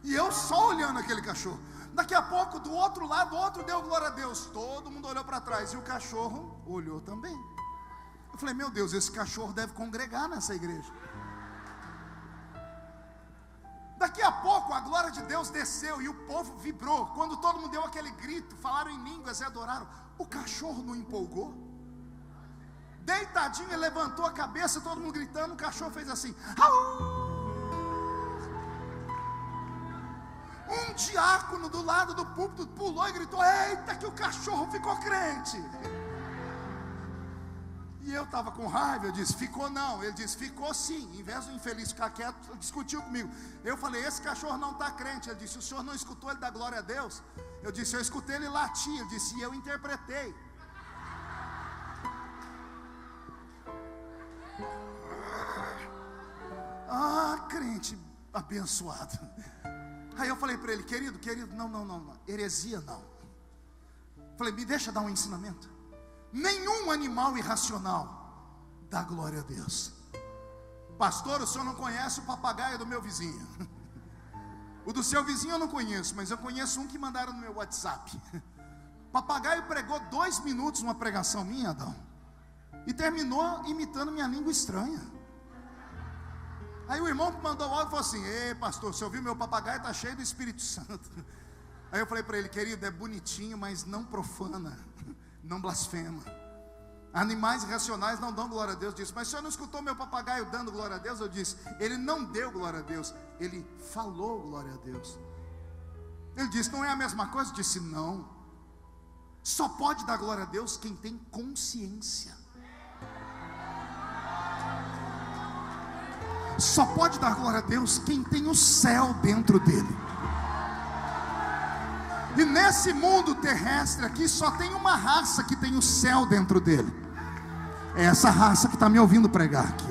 E eu só olhando aquele cachorro. Daqui a pouco, do outro lado, outro deu glória a Deus. Todo mundo olhou para trás. E o cachorro olhou também. Eu falei: meu Deus, esse cachorro deve congregar nessa igreja. Daqui a pouco a glória de Deus desceu e o povo vibrou. Quando todo mundo deu aquele grito, falaram em línguas e adoraram. O cachorro não empolgou? Deitadinho, ele levantou a cabeça, todo mundo gritando. O cachorro fez assim: au! Um diácono do lado do púlpito pulou e gritou: eita, que o cachorro ficou crente. E eu estava com raiva, eu disse: ficou não. Ele disse: ficou sim. Em vez do infeliz ficar quieto, discutiu comigo. Eu falei: esse cachorro não está crente. Ele disse: o senhor não escutou ele dar glória a Deus? Eu disse: eu escutei ele latir. Ele disse: e eu interpretei. Ah, crente abençoado. Aí eu falei para ele: querido, não, heresia não. Falei: me deixa dar um ensinamento. Nenhum animal irracional dá glória a Deus. Pastor, o senhor não conhece o papagaio do meu vizinho. O do seu vizinho eu não conheço, mas eu conheço um que mandaram no meu WhatsApp. Papagaio pregou 2 minutos uma pregação minha, Adão, e terminou imitando minha língua estranha. Aí o irmão que mandou o áudio falou assim: ei pastor, você ouviu, meu papagaio está cheio do Espírito Santo. Aí eu falei para ele: querido, é bonitinho, mas não profana, não blasfema. Animais irracionais não dão glória a Deus. Disse: mas o senhor não escutou meu papagaio dando glória a Deus? Eu disse: ele não deu glória a Deus, ele falou glória a Deus. Ele disse: não é a mesma coisa? Eu disse: não. Só pode dar glória a Deus quem tem consciência. Só pode dar glória a Deus quem tem o céu dentro dele. E nesse mundo terrestre aqui só tem uma raça que tem o céu dentro dele. É essa raça que está me ouvindo pregar aqui.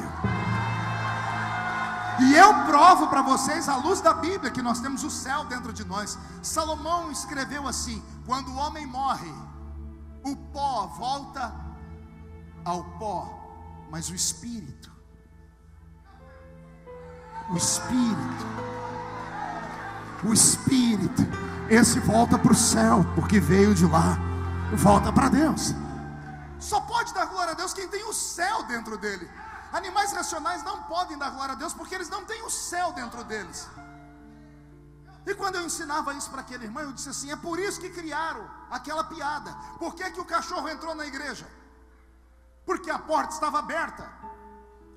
E eu provo para vocês, à luz da Bíblia, que nós temos o céu dentro de nós. Salomão escreveu assim: quando o homem morre, o pó volta ao pó, mas o Espírito, esse volta para o céu, porque veio de lá, volta para Deus. Só pode dar glória a Deus quem tem o céu dentro dele. Animais racionais não podem dar glória a Deus porque eles não têm o céu dentro deles. E quando eu ensinava isso para aquele irmão, eu disse assim: é por isso que criaram aquela piada. Por que que o cachorro entrou na igreja? Porque a porta estava aberta.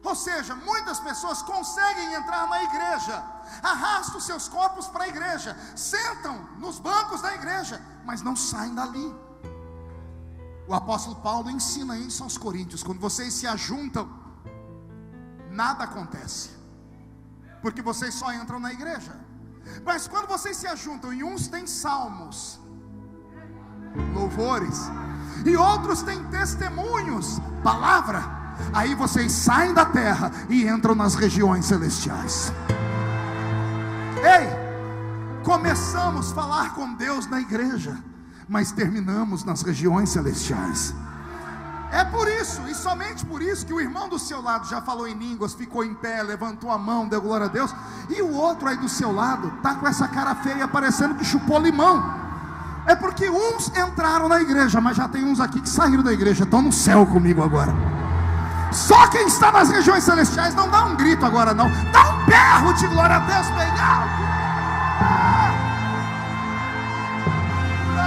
Ou seja, muitas pessoas conseguem entrar na igreja, arrastam os seus corpos para a igreja, sentam nos bancos da igreja, mas não saem dali. O apóstolo Paulo ensina isso aos coríntios: quando vocês se ajuntam, nada acontece, porque vocês só entram na igreja. Mas quando vocês se ajuntam, e uns têm salmos, louvores, e outros têm testemunhos, palavra, aí vocês saem da terra e entram nas regiões celestiais. Ei, começamos a falar com Deus na igreja, mas terminamos nas regiões celestiais. É por isso, e somente por isso, que o irmão do seu lado já falou em línguas, ficou em pé, levantou a mão, deu glória a Deus. E o outro aí do seu lado está com essa cara feia, parecendo que chupou limão. É porque uns entraram na igreja, mas já tem uns aqui que saíram da igreja, estão no céu comigo agora. Só quem está nas regiões celestiais não dá um grito agora não, dá um berro de glória a Deus bem alto.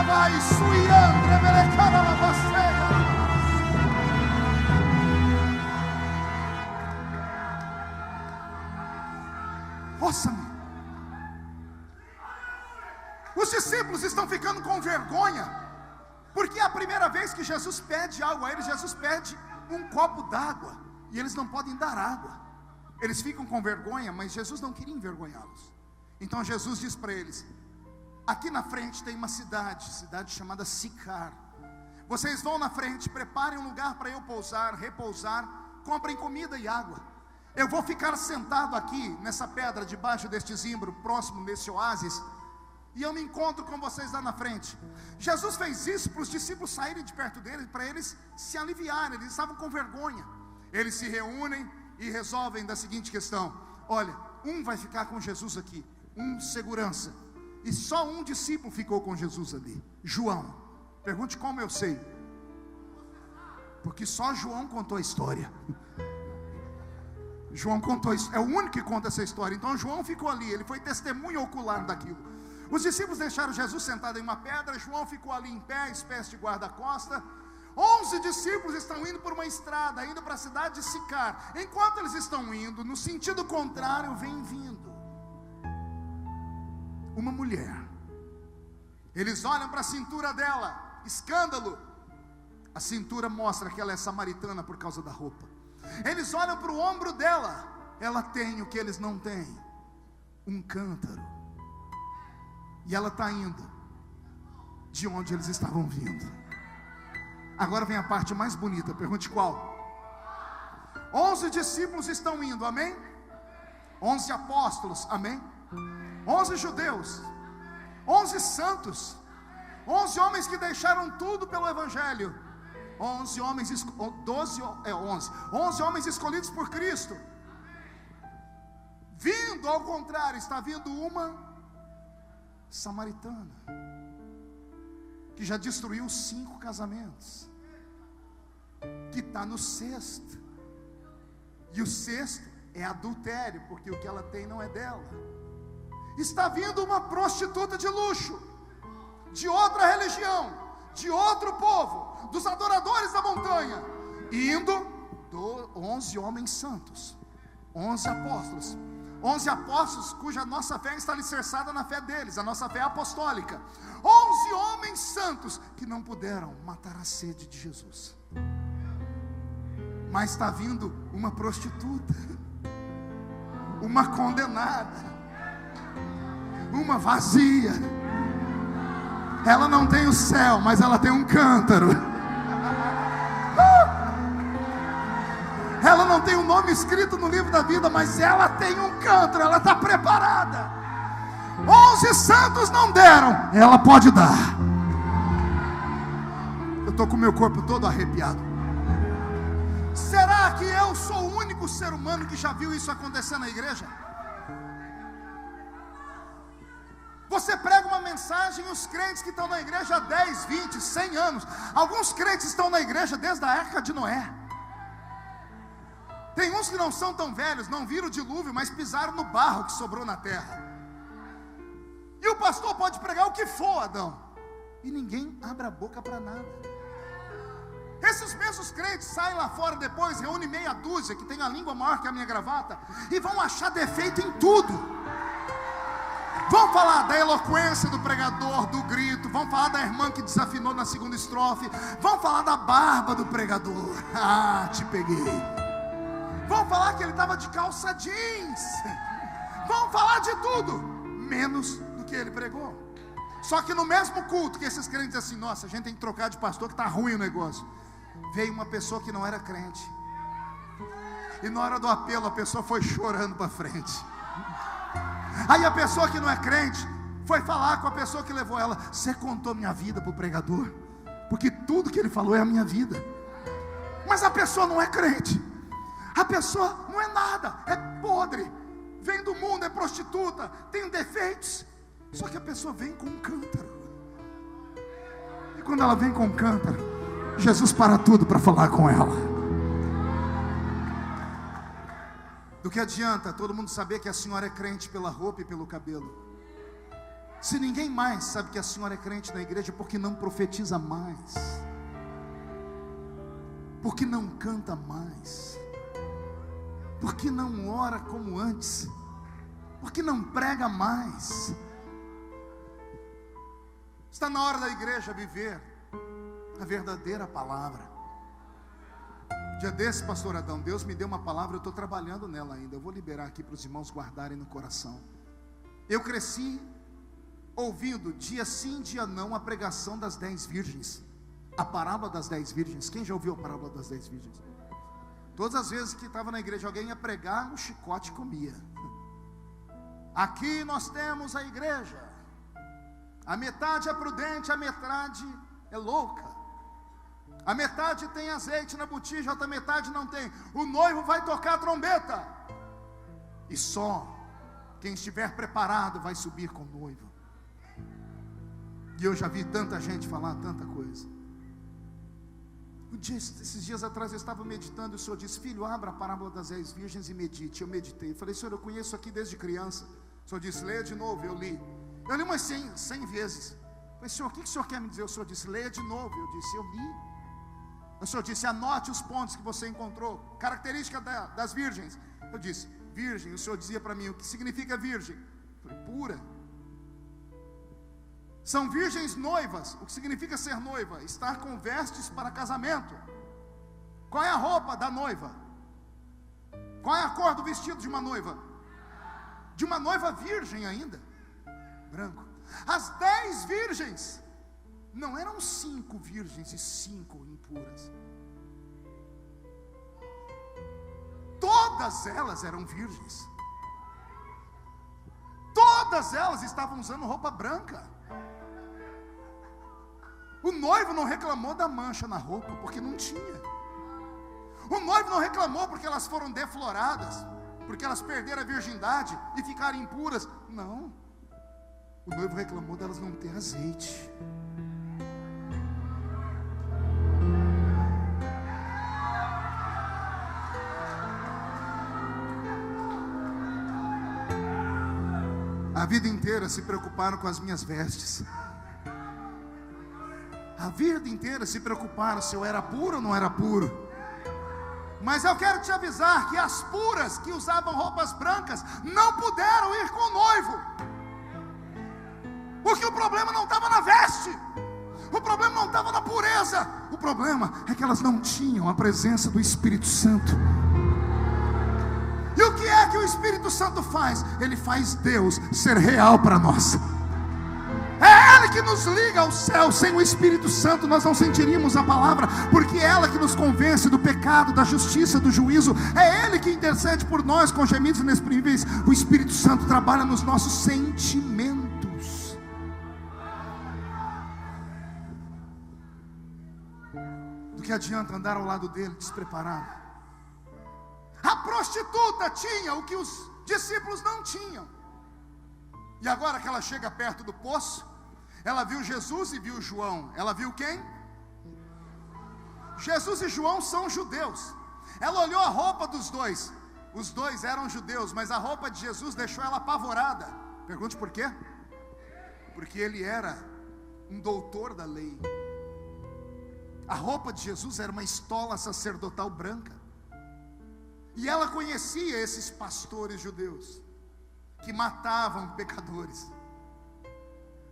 Vai suiandre belecara la basteira. Ouça-me. Os discípulos estão ficando com vergonha, porque é a primeira vez que Jesus pede algo a eles. Jesus pede um copo d'água, e eles não podem dar água. Eles ficam com vergonha, mas Jesus não queria envergonhá-los. Então Jesus diz para eles: aqui na frente tem uma cidade chamada Sicar. Vocês vão na frente, preparem um lugar para eu repousar, comprem comida e água. Eu vou ficar sentado aqui nessa pedra, debaixo deste zimbro, próximo desse oásis, e eu me encontro com vocês lá na frente. Jesus fez isso para os discípulos saírem de perto dele, para eles se aliviarem. Eles estavam com vergonha. Eles se reúnem e resolvem da seguinte questão: olha, um vai ficar com Jesus aqui, um segurança, e só um discípulo ficou com Jesus ali, João. Pergunte como eu sei, porque só João contou a história. João contou isso, é o único que conta essa história. Então João ficou ali, ele foi testemunha ocular daquilo. Os discípulos deixaram Jesus sentado em uma pedra, João ficou ali em pé, espécie de guarda-costa. 11 discípulos estão indo por uma estrada, indo para a cidade de Sicar. Enquanto eles estão indo, no sentido contrário, vem vindo uma mulher. Eles olham para a cintura dela, escândalo. A cintura mostra que ela é samaritana por causa da roupa. Eles olham para o ombro dela, ela tem o que eles não têm, um cântaro. E ela está indo de onde eles estavam vindo. Agora vem a parte mais bonita, pergunte qual? 11 discípulos estão indo, amém? 11 apóstolos, amém? 11 judeus, 11 santos, 11 homens que deixaram tudo pelo Evangelho, 11 homens, 11 homens escolhidos por Cristo. Vindo, ao contrário, está vindo uma samaritana, que já destruiu 5 casamentos, que está no 6º, e o 6º é adultério, porque o que ela tem não é dela. Está vindo uma prostituta de luxo, de outra religião, de outro povo, dos adoradores da montanha, indo 11 homens santos, 11 apóstolos, 11 apóstolos cuja nossa fé está alicerçada na fé deles, a nossa fé é apostólica. 11 homens santos que não puderam matar a sede de Jesus. Mas está vindo uma prostituta, uma condenada, uma vazia. Ela não tem o céu, mas ela tem um cântaro. Ela não tem o nome escrito no livro da vida, mas ela tem um cântaro, ela está preparada. 11 santos não deram, ela pode dar. Eu estou com o meu corpo todo arrepiado. Será que eu sou o único ser humano que já viu isso acontecer na igreja? Você prega uma mensagem e os crentes que estão na igreja há 10, 20, 100 anos, alguns crentes estão na igreja desde a época de Noé. Tem uns que não são tão velhos, não viram o dilúvio, mas pisaram no barro que sobrou na terra. E o pastor pode pregar o que for, Adão, e ninguém abre a boca para nada. Esses mesmos crentes saem lá fora depois, reúnem meia dúzia que tem a língua maior que a minha gravata, e vão achar defeito em tudo. Vão falar da eloquência do pregador, do grito, vão falar da irmã que desafinou na segunda estrofe, vão falar da barba do pregador. Ah, te peguei. Vão falar que ele estava de calça jeans. Vão falar de tudo, menos do que ele pregou. Só que no mesmo culto que esses crentes dizem assim: nossa, a gente tem que trocar de pastor que está ruim o negócio. Veio uma pessoa que não era crente, e na hora do apelo a pessoa foi chorando para frente. Aí a pessoa que não é crente foi falar com a pessoa que levou ela: você contou minha vida para o pregador? Porque tudo que ele falou é a minha vida. Mas a pessoa não é crente, a pessoa não é nada, é podre, vem do mundo, é prostituta, tem defeitos. Só que a pessoa vem com um cântaro. E quando ela vem com um cântaro, Jesus para tudo para falar com ela. Do que adianta todo mundo saber que a senhora é crente pela roupa e pelo cabelo, se ninguém mais sabe que a senhora é crente na igreja? Porque não profetiza mais, porque não canta mais, porque não ora como antes, porque não prega mais. Está na hora da igreja viver a verdadeira palavra. Dia desse, pastor Adão, Deus me deu uma palavra, eu estou trabalhando nela ainda. Eu vou liberar aqui para os irmãos guardarem no coração. Eu cresci ouvindo dia sim, dia não a pregação das 10 virgens, a parábola das 10 virgens. Quem já ouviu a parábola das 10 virgens? Todas as vezes que estava na igreja alguém ia pregar, um chicote comia. Aqui nós temos a igreja, a metade é prudente, a metade é louca. A metade tem azeite na botija, a outra metade não tem. O noivo vai tocar a trombeta, e só quem estiver preparado vai subir com o noivo. E eu já vi tanta gente falar tanta coisa. Esses dias atrás eu estava meditando, e o Senhor disse: filho, abra a parábola das 10 virgens e medite. Eu meditei, eu falei: Senhor, eu conheço isso aqui desde criança. O Senhor disse: leia de novo. Eu li umas 100 vezes. Eu falei: Senhor, o que o Senhor quer me dizer? O Senhor disse: leia de novo. Eu disse: eu li. O Senhor disse: anote os pontos que você encontrou, característica das virgens. Eu disse: virgem. O Senhor dizia para mim: o que significa virgem? Eu falei: pura. São virgens noivas. O que significa ser noiva? Estar com vestes para casamento. Qual é a roupa da noiva? Qual é a cor do vestido de uma noiva? De uma noiva virgem ainda, branco. As 10 virgens não eram 5 virgens e 5 impuras. Todas elas eram virgens. Todas todas elas estavam usando roupa branca. O noivo não reclamou da mancha na roupa, porque não tinha. O noivo não reclamou porque elas foram defloradas, porque elas perderam a virgindade e ficaram impuras. Não. O noivo reclamou delas não ter azeite. A vida inteira se preocuparam com as minhas vestes. A vida inteira se preocuparam se eu era puro ou não era puro. Mas eu quero te avisar que as puras que usavam roupas brancas não puderam ir com o noivo. Porque o problema não estava na veste. O problema não estava na pureza. O problema é que elas não tinham a presença do Espírito Santo. E o que é que o Espírito Santo faz? Ele faz Deus ser real para nós. É Ele que nos liga ao céu. Sem o Espírito Santo nós não sentiríamos a palavra, porque é ela que nos convence do pecado, da justiça, do juízo. É Ele que intercede por nós com gemidos inexprimíveis. O Espírito Santo trabalha nos nossos sentimentos. Do que adianta andar ao lado dele despreparado? A prostituta tinha o que os discípulos não tinham. E agora que ela chega perto do poço, ela viu Jesus e viu João. Ela viu quem? Jesus e João são judeus. Ela olhou a roupa dos dois. Os dois eram judeus, mas a roupa de Jesus deixou ela apavorada. Pergunte por quê? Porque ele era um doutor da lei. A roupa de Jesus era uma estola sacerdotal branca. E ela conhecia esses pastores judeus que matavam pecadores,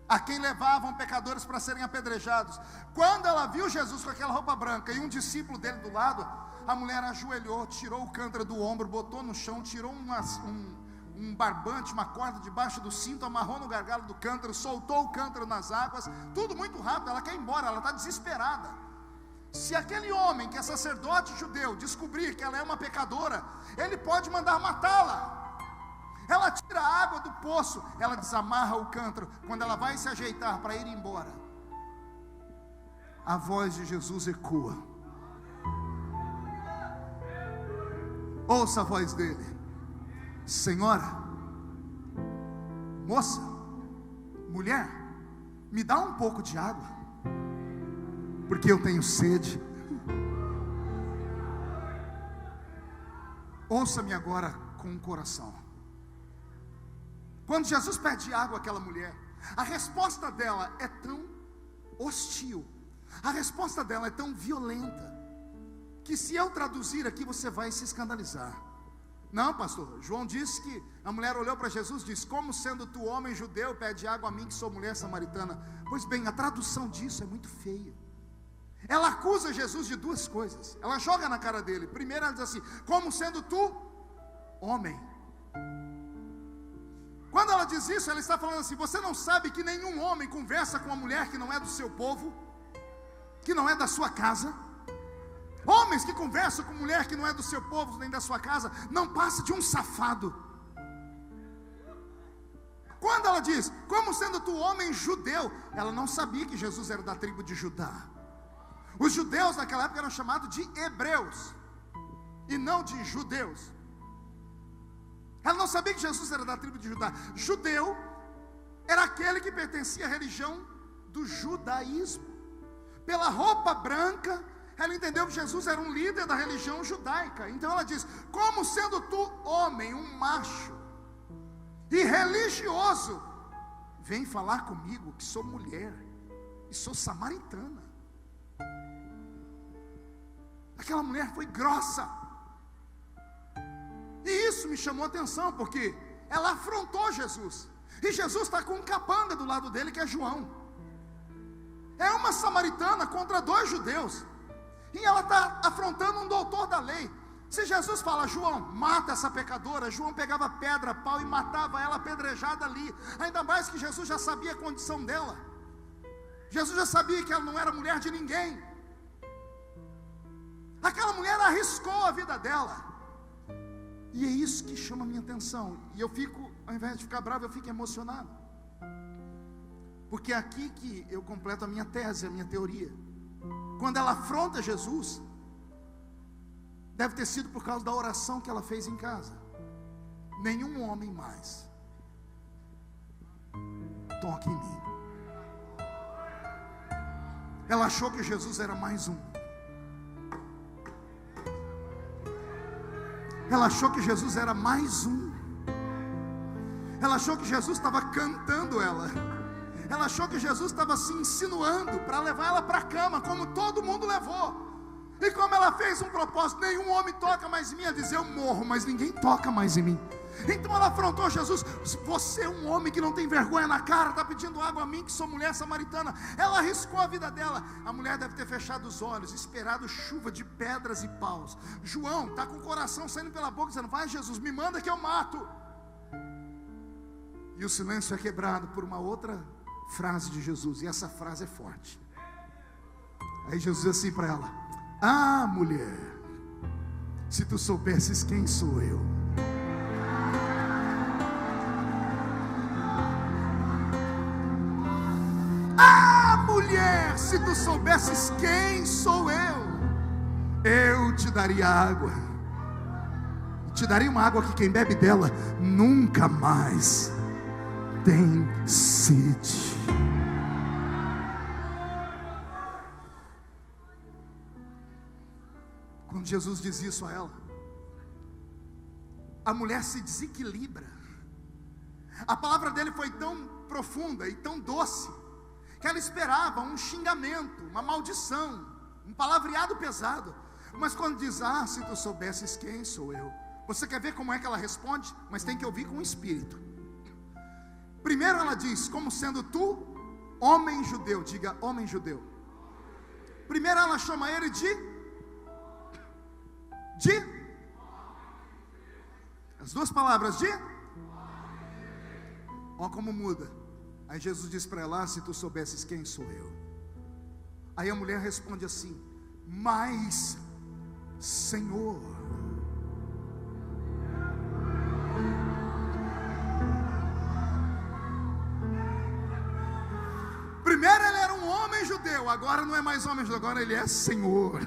a quem levavam pecadores para serem apedrejados. Quando ela viu Jesus com aquela roupa branca e um discípulo dele do lado, a mulher ajoelhou, tirou o cântaro do ombro, botou no chão, tirou um barbante, uma corda debaixo do cinto, amarrou no gargalo do cântaro, soltou o cântaro nas águas, tudo muito rápido. Ela quer ir embora, ela está desesperada. Se aquele homem que é sacerdote judeu descobrir que ela é uma pecadora, ele pode mandar matá-la. Ela tira a água do poço, ela desamarra o cântaro. Quando ela vai se ajeitar para ir embora, a voz de Jesus ecoa. Ouça a voz dele: Senhora, moça, mulher, me dá um pouco de água, porque eu tenho sede. Ouça-me agora com o coração. Quando Jesus pede água àquela mulher, a resposta dela é tão hostil, a resposta dela é tão violenta, que se eu traduzir aqui você vai se escandalizar. Não, pastor, João disse que a mulher olhou para Jesus e disse: como sendo tu homem judeu pede água a mim que sou mulher samaritana? Pois bem, a tradução disso é muito feia. Ela acusa Jesus de duas coisas. Ela joga na cara dele. Primeiro ela diz assim: como sendo tu homem. Quando ela diz isso, ela está falando assim: você não sabe que nenhum homem conversa com uma mulher que não é do seu povo, que não é da sua casa? Homens que conversam com mulher que não é do seu povo nem da sua casa, não passa de um safado. Quando ela diz, como sendo tu homem judeu, ela não sabia que Jesus era da tribo de Judá. Os judeus naquela época eram chamados de hebreus, e não de judeus. Ela não sabia que Jesus era da tribo de Judá. Judeu era aquele que pertencia à religião do judaísmo. Pela roupa branca, ela entendeu que Jesus era um líder da religião judaica. Então ela diz: como sendo tu homem, um macho e religioso, vem falar comigo que sou mulher e sou samaritana. Aquela mulher foi grossa. E isso me chamou a atenção, porque ela afrontou Jesus. E Jesus está com um capanga do lado dele, que é João. É uma samaritana contra dois judeus. E ela está afrontando um doutor da lei. Se Jesus fala: João, mata essa pecadora, João pegava pedra, pau e matava ela apedrejada ali. Ainda mais que Jesus já sabia a condição dela. Jesus já sabia que ela não era mulher de ninguém. Aquela mulher arriscou a vida dela. E é isso que chama a minha atenção. E eu fico Ao invés de ficar bravo, eu fico emocionado. Porque é aqui que eu completo a minha tese, a minha teoria. Quando ela afronta Jesus, deve ter sido por causa da oração que ela fez em casa. Nenhum homem mais toque em mim. Ela achou que Jesus era mais um. Ela achou que Jesus era mais um. Ela achou que Jesus estava cantando ela. Ela achou que Jesus estava se insinuando para levar ela para a cama, como todo mundo levou. E como ela fez um propósito: nenhum homem toca mais em mim. Ela diz: eu morro, mas ninguém toca mais em mim. Então ela afrontou Jesus: você é um homem que não tem vergonha na cara, está pedindo água a mim, que sou mulher samaritana. Ela arriscou a vida dela. A mulher deve ter fechado os olhos, esperado chuva de pedras e paus. João está com o coração saindo pela boca, dizendo: vai Jesus, me manda que eu mato. E o silêncio é quebrado por uma outra frase de Jesus, e essa frase é forte. Aí Jesus diz assim para ela: ah, mulher, se tu soubesses quem sou eu. Ah, mulher, se tu soubesses quem sou eu te daria água. Te daria uma água que quem bebe dela nunca mais tem sede. Quando Jesus diz isso a ela, a mulher se desequilibra. A palavra dele foi tão profunda e tão doce, que ela esperava um xingamento, uma maldição, um palavreado pesado. Mas quando diz: ah, se tu soubesses quem sou eu. Você quer ver como é que ela responde? Mas tem que ouvir com o espírito. Primeiro ela diz: como sendo tu homem judeu. Diga: homem judeu. Primeiro ela chama ele de as duas palavras de. Olha como muda. Aí Jesus diz para ela: se tu soubesses quem sou eu. Aí a mulher responde assim: mas Senhor. Primeiro ele era um homem judeu, agora não é mais homem judeu, agora ele é Senhor.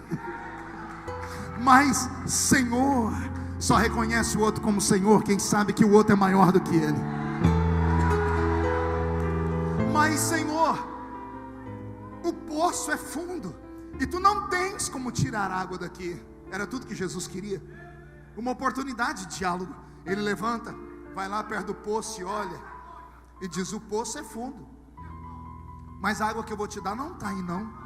Mas Senhor, só reconhece o outro como Senhor quem sabe que o outro é maior do que ele. Mas Senhor, o poço é fundo e tu não tens como tirar água daqui. Era tudo que Jesus queria, uma oportunidade de diálogo. Ele levanta, vai lá perto do poço e olha, e diz: o poço é fundo, mas a água que eu vou te dar não está aí não.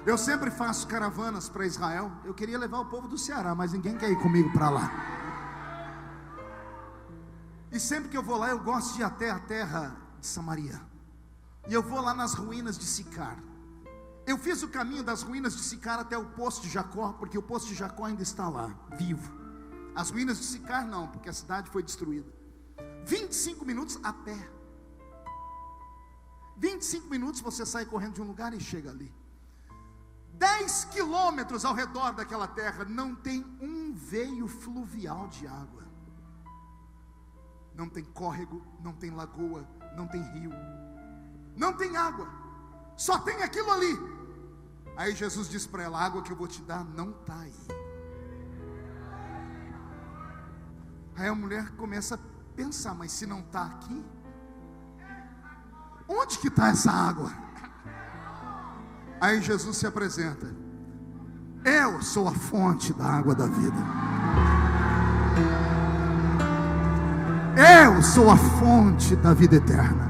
Eu sempre faço caravanas para Israel. Eu queria levar o povo do Ceará, mas ninguém quer ir comigo para lá. E sempre que eu vou lá, eu gosto de ir até a terra de Samaria. E eu vou lá nas ruínas de Sicar. Eu fiz o caminho das ruínas de Sicar até o poço de Jacó, porque o poço de Jacó ainda está lá, vivo. As ruínas de Sicar não, porque a cidade foi destruída. 25 minutos a pé. 25 minutos você sai correndo de um lugar e chega ali. 10 quilômetros ao redor daquela terra não tem um veio fluvial de água. Não tem córrego, não tem lagoa, não tem rio, não tem água, só tem aquilo ali. Aí Jesus diz para ela: a água que eu vou te dar não está aí. Aí a mulher começa a pensar: mas se não está aqui, onde que está essa água? Aí Jesus se apresenta: eu sou a fonte da água da vida. Eu sou a fonte da vida eterna.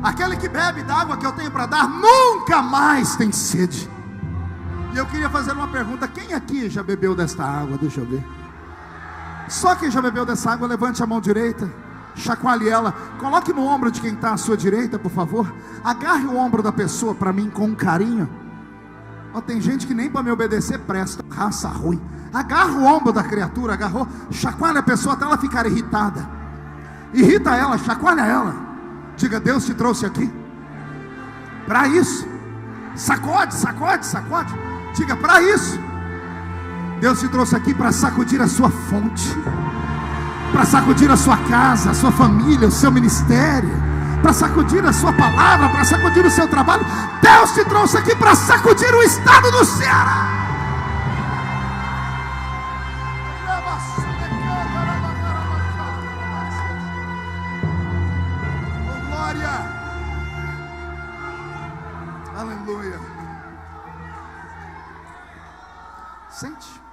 Aquele que bebe da água que eu tenho para dar nunca mais tem sede. E eu queria fazer uma pergunta: quem aqui já bebeu desta água? Deixa eu ver. Só quem já bebeu dessa água, levante a mão direita, chacoalhe ela, coloque no ombro de quem está à sua direita, por favor. Agarre o ombro da pessoa para mim com carinho. Oh, tem gente que nem para me obedecer presta, raça ruim. Agarra o ombro da criatura, agarrou, chacoalha a pessoa até ela ficar irritada. Irrita ela, chacoalha ela. Diga: Deus te trouxe aqui para isso. Sacode, sacode, sacode. Diga: para isso Deus te trouxe aqui para sacudir a sua fonte, para sacudir a sua casa, a sua família, o seu ministério, para sacudir a sua palavra, para sacudir o seu trabalho. Deus te trouxe aqui para sacudir o estado do Ceará. Oh, glória! Aleluia! Sente.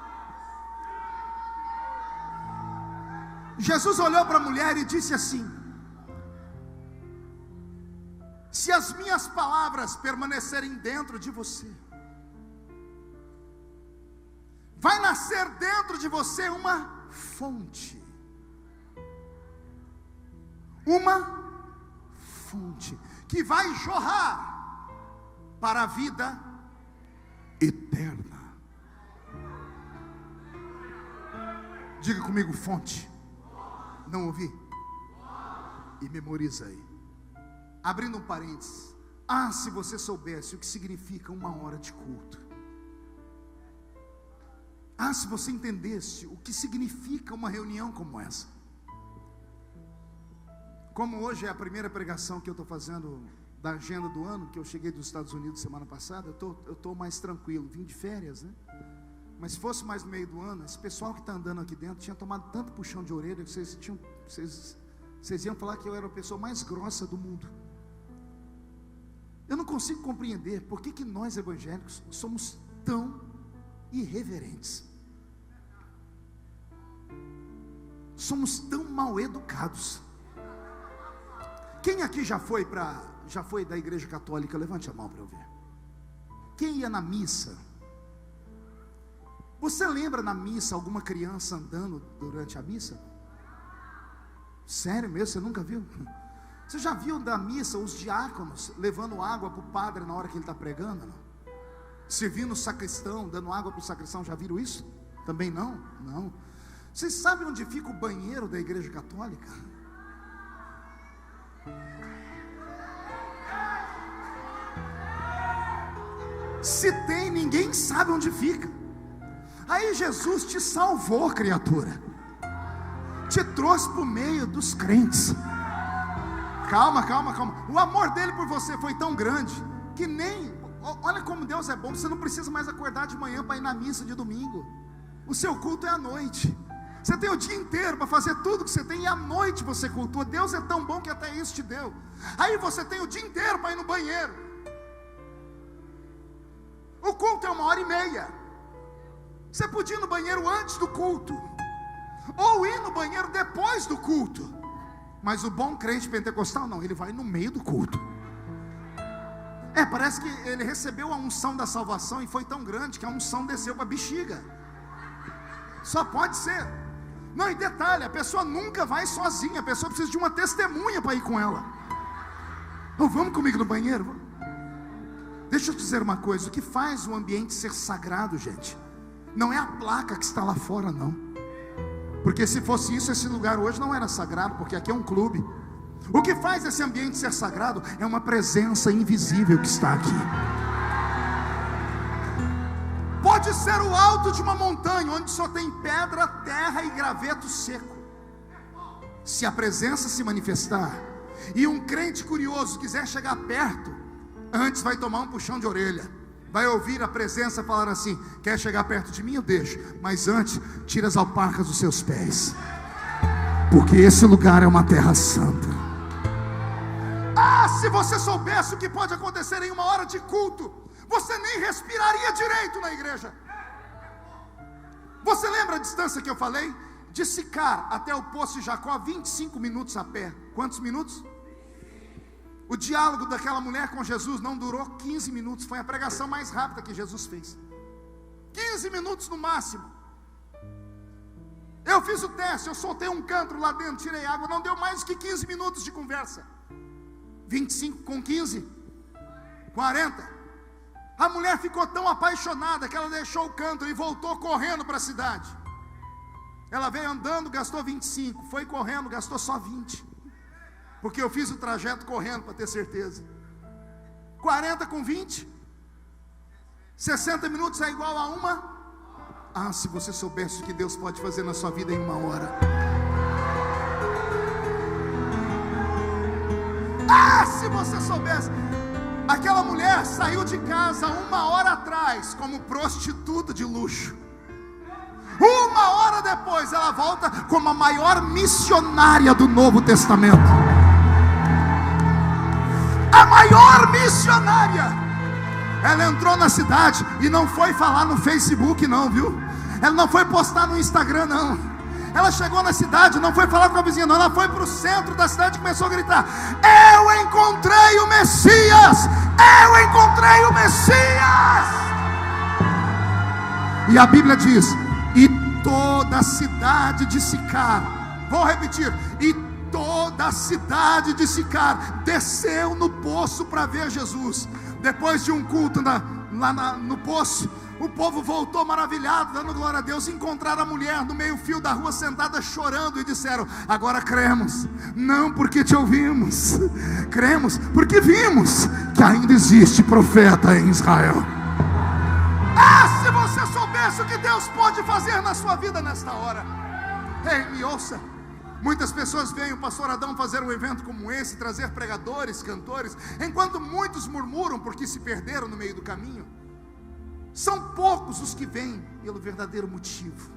Jesus olhou para a mulher e disse assim: se as minhas palavras permanecerem dentro de você, vai nascer dentro de você uma fonte. Uma fonte que vai jorrar para a vida eterna. Diga comigo, fonte. Não ouvi? E memoriza aí. Abrindo um parênteses. Se você soubesse o que significa uma hora de culto. Se você entendesse o que significa uma reunião como essa. Como hoje é a primeira pregação que eu estou fazendo da agenda do ano, que eu cheguei dos Estados Unidos semana passada, eu estou mais tranquilo, vim de férias, né? Mas se fosse mais no meio do ano, esse pessoal que está andando aqui dentro tinha tomado tanto puxão de orelha que vocês iam falar que eu era a pessoa mais grossa do mundo. Eu não consigo compreender por que nós evangélicos somos tão irreverentes, somos tão mal educados. Quem aqui já foi da igreja católica? Levante a mão para eu ver. Quem ia na missa? Você lembra na missa alguma criança andando durante a missa? Sério mesmo? Você nunca viu? Você já viu da missa os diáconos levando água para o padre na hora que ele está pregando? Não? Servindo o sacristão, dando água para o sacristão, já viram isso? Também não? Não. Vocês sabem onde fica o banheiro da igreja católica? Se tem, ninguém sabe onde fica. Aí Jesus te salvou, criatura, te trouxe para o meio dos crentes. Calma. O amor dele por você foi tão grande que nem, olha como Deus é bom. Você não precisa mais acordar de manhã para ir na missa de domingo. O seu culto é à noite. Você tem o dia inteiro para fazer tudo que você tem, e à noite você cultua. Deus é tão bom que até isso te deu. Aí você tem o dia inteiro para ir no banheiro. O culto é 1h30. Você podia ir no banheiro antes do culto, ou ir no banheiro depois do culto. Mas o bom crente pentecostal não, ele vai no meio do culto. Parece que ele recebeu a unção da salvação e foi tão grande que a unção desceu para a bexiga. Só pode ser. Não, e detalhe, a pessoa nunca vai sozinha, a pessoa precisa de uma testemunha para ir com ela. Vamos comigo no banheiro? Deixa eu te dizer uma coisa: o que faz o ambiente ser sagrado, gente, não é a placa que está lá fora, não. Porque se fosse isso, esse lugar hoje não era sagrado, porque aqui é um clube. O que faz esse ambiente ser sagrado é uma presença invisível que está aqui. Pode ser o alto de uma montanha, onde só tem pedra, terra e graveto seco. Se a presença se manifestar, e um crente curioso quiser chegar perto, antes vai tomar um puxão de orelha, vai ouvir a presença falar assim: quer chegar perto de mim? Eu deixo, mas antes tira as alparcas dos seus pés, porque esse lugar é uma terra santa. Se você soubesse o que pode acontecer em uma hora de culto, você nem respiraria direito na igreja. Você lembra a distância que eu falei? De Sicar até o Poço de Jacó, 25 minutos a pé. Quantos minutos? O diálogo daquela mulher com Jesus não durou 15 minutos. Foi a pregação mais rápida que Jesus fez. 15 minutos no máximo. Eu fiz o teste, eu soltei um cântaro lá dentro, tirei água, não deu mais que 15 minutos de conversa. 25 com 15, 40. A mulher ficou tão apaixonada que ela deixou o cântaro e voltou correndo para a cidade. Ela veio andando, gastou 25, foi correndo, gastou só 20. Porque eu fiz o trajeto correndo para ter certeza. 40 com 20, 60 minutos é igual a 1 Ah, se você soubesse o que Deus pode fazer na sua vida em uma hora. Ah, se você soubesse. Aquela mulher saiu de casa 1 hora atrás como prostituta de luxo. 1 hora depois ela volta como a maior missionária do Novo Testamento. A maior missionária. Ela entrou na cidade e não foi falar no Facebook não, viu? Ela não foi postar no Instagram não. Ela chegou na cidade, não foi falar com a vizinha não. Ela foi para o centro da cidade e começou a gritar: eu encontrei o Messias! Eu encontrei o Messias! E a Bíblia diz: e toda a cidade de Sicar, vou repetir, e toda a cidade de Sicar desceu no poço para ver Jesus. Depois de um culto lá no poço, o povo voltou maravilhado, dando glória a Deus. Encontraram a mulher no meio fio da rua, sentada chorando, e disseram: agora cremos, não porque te ouvimos, cremos porque vimos que ainda existe profeta em Israel. Ah, se você soubesse o que Deus pode fazer na sua vida nesta hora. Ei, me ouça. Muitas pessoas veem o pastor Adão fazer um evento como esse, trazer pregadores, cantores, enquanto muitos murmuram porque se perderam no meio do caminho. São poucos os que vêm pelo verdadeiro motivo.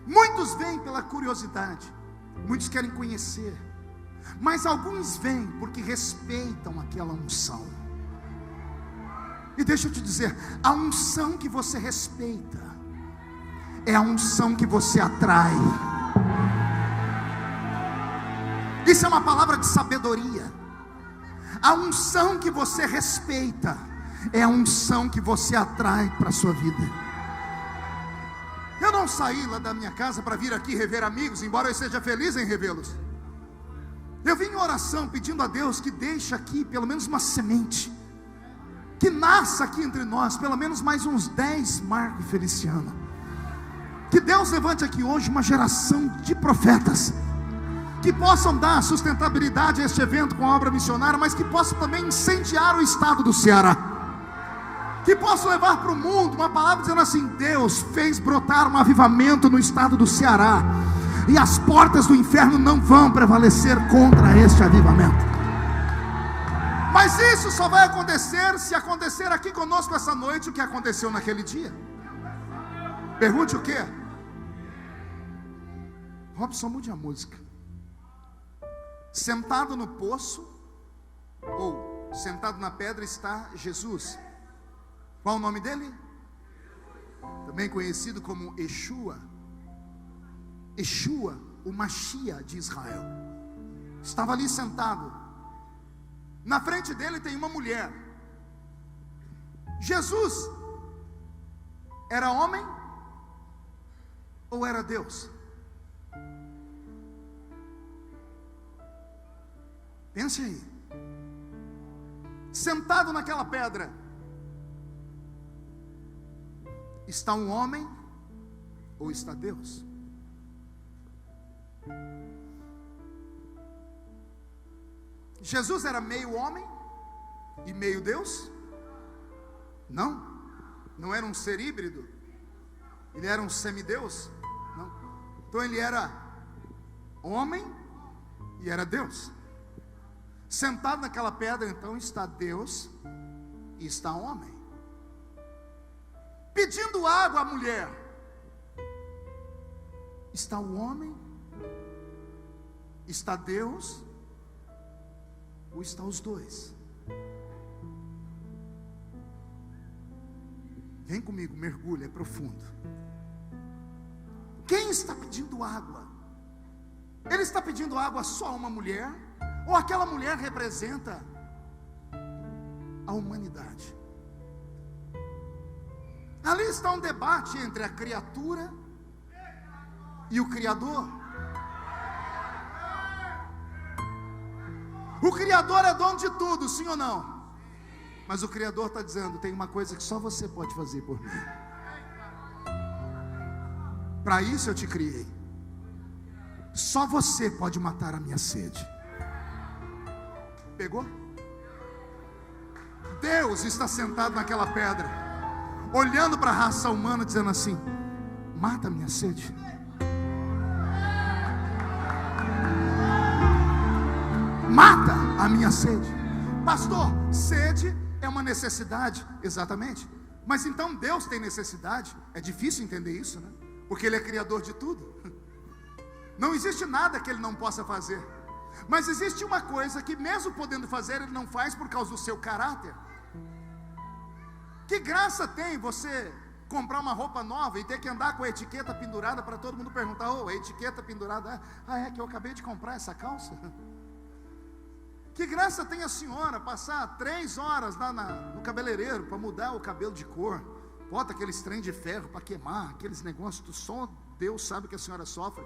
Muitos vêm pela curiosidade, muitos querem conhecer, mas alguns vêm porque respeitam aquela unção. E deixa eu te dizer, a unção que você respeita é a unção que você atrai. Isso é uma palavra de sabedoria. A unção que você respeita é a unção que você atrai para a sua vida. Eu não saí lá da minha casa para vir aqui rever amigos, embora eu seja feliz em revê-los. Eu vim em oração pedindo a Deus que deixe aqui pelo menos uma semente, que nasça aqui entre nós pelo menos mais uns 10 Marco e Feliciano. Que Deus levante aqui hoje uma geração de profetas, que possam dar sustentabilidade a este evento com a obra missionária, mas que possam também incendiar o estado do Ceará, que possam levar para o mundo uma palavra dizendo assim: Deus fez brotar um avivamento no estado do Ceará, e as portas do inferno não vão prevalecer contra este avivamento. Mas isso só vai acontecer se acontecer aqui conosco essa noite o que aconteceu naquele dia. Pergunte o quê? Robson, mude a música. Sentado no poço, ou sentado na pedra, está Jesus. Qual o nome dele? Também conhecido como Yeshua. Yeshua, o Mashiach de Israel. Estava ali sentado. Na frente dele tem uma mulher. Jesus era homem ou era Deus? Pense aí. Sentado naquela pedra está um homem ou está Deus? Jesus era meio homem e meio Deus? Não. Não era um ser híbrido. Ele era um semideus? Não. Então ele era homem e era Deus. Sentado naquela pedra então está Deus e está homem. Pedindo água à mulher, está o homem, está Deus, ou está os dois? Vem comigo, mergulha, é profundo. Quem está pedindo água? Ele está pedindo água só a uma mulher? Ou aquela mulher representa a humanidade? Ali está um debate entre a criatura e o Criador. O Criador é dono de tudo, sim ou não? Mas o Criador está dizendo: tem uma coisa que só você pode fazer por mim. Para isso eu te criei. Só você pode matar a minha sede. Pegou? Deus está sentado naquela pedra. olhando para a raça humana, dizendo assim: mata a minha sede. Mata a minha sede. Pastor, sede é uma necessidade. Exatamente. Mas então Deus tem necessidade? É difícil entender isso, né? Porque Ele é criador de tudo. Não existe nada que Ele não possa fazer. Mas existe uma coisa que mesmo podendo fazer, Ele não faz por causa do seu caráter. Que graça tem você comprar uma roupa nova e ter que andar com a etiqueta pendurada para todo mundo perguntar: oh, a etiqueta pendurada, é que eu acabei de comprar essa calça? Que graça tem a senhora passar 3 horas lá no cabeleireiro para mudar o cabelo de cor, bota aqueles trem de ferro para queimar, aqueles negócios, só Deus sabe que a senhora sofre.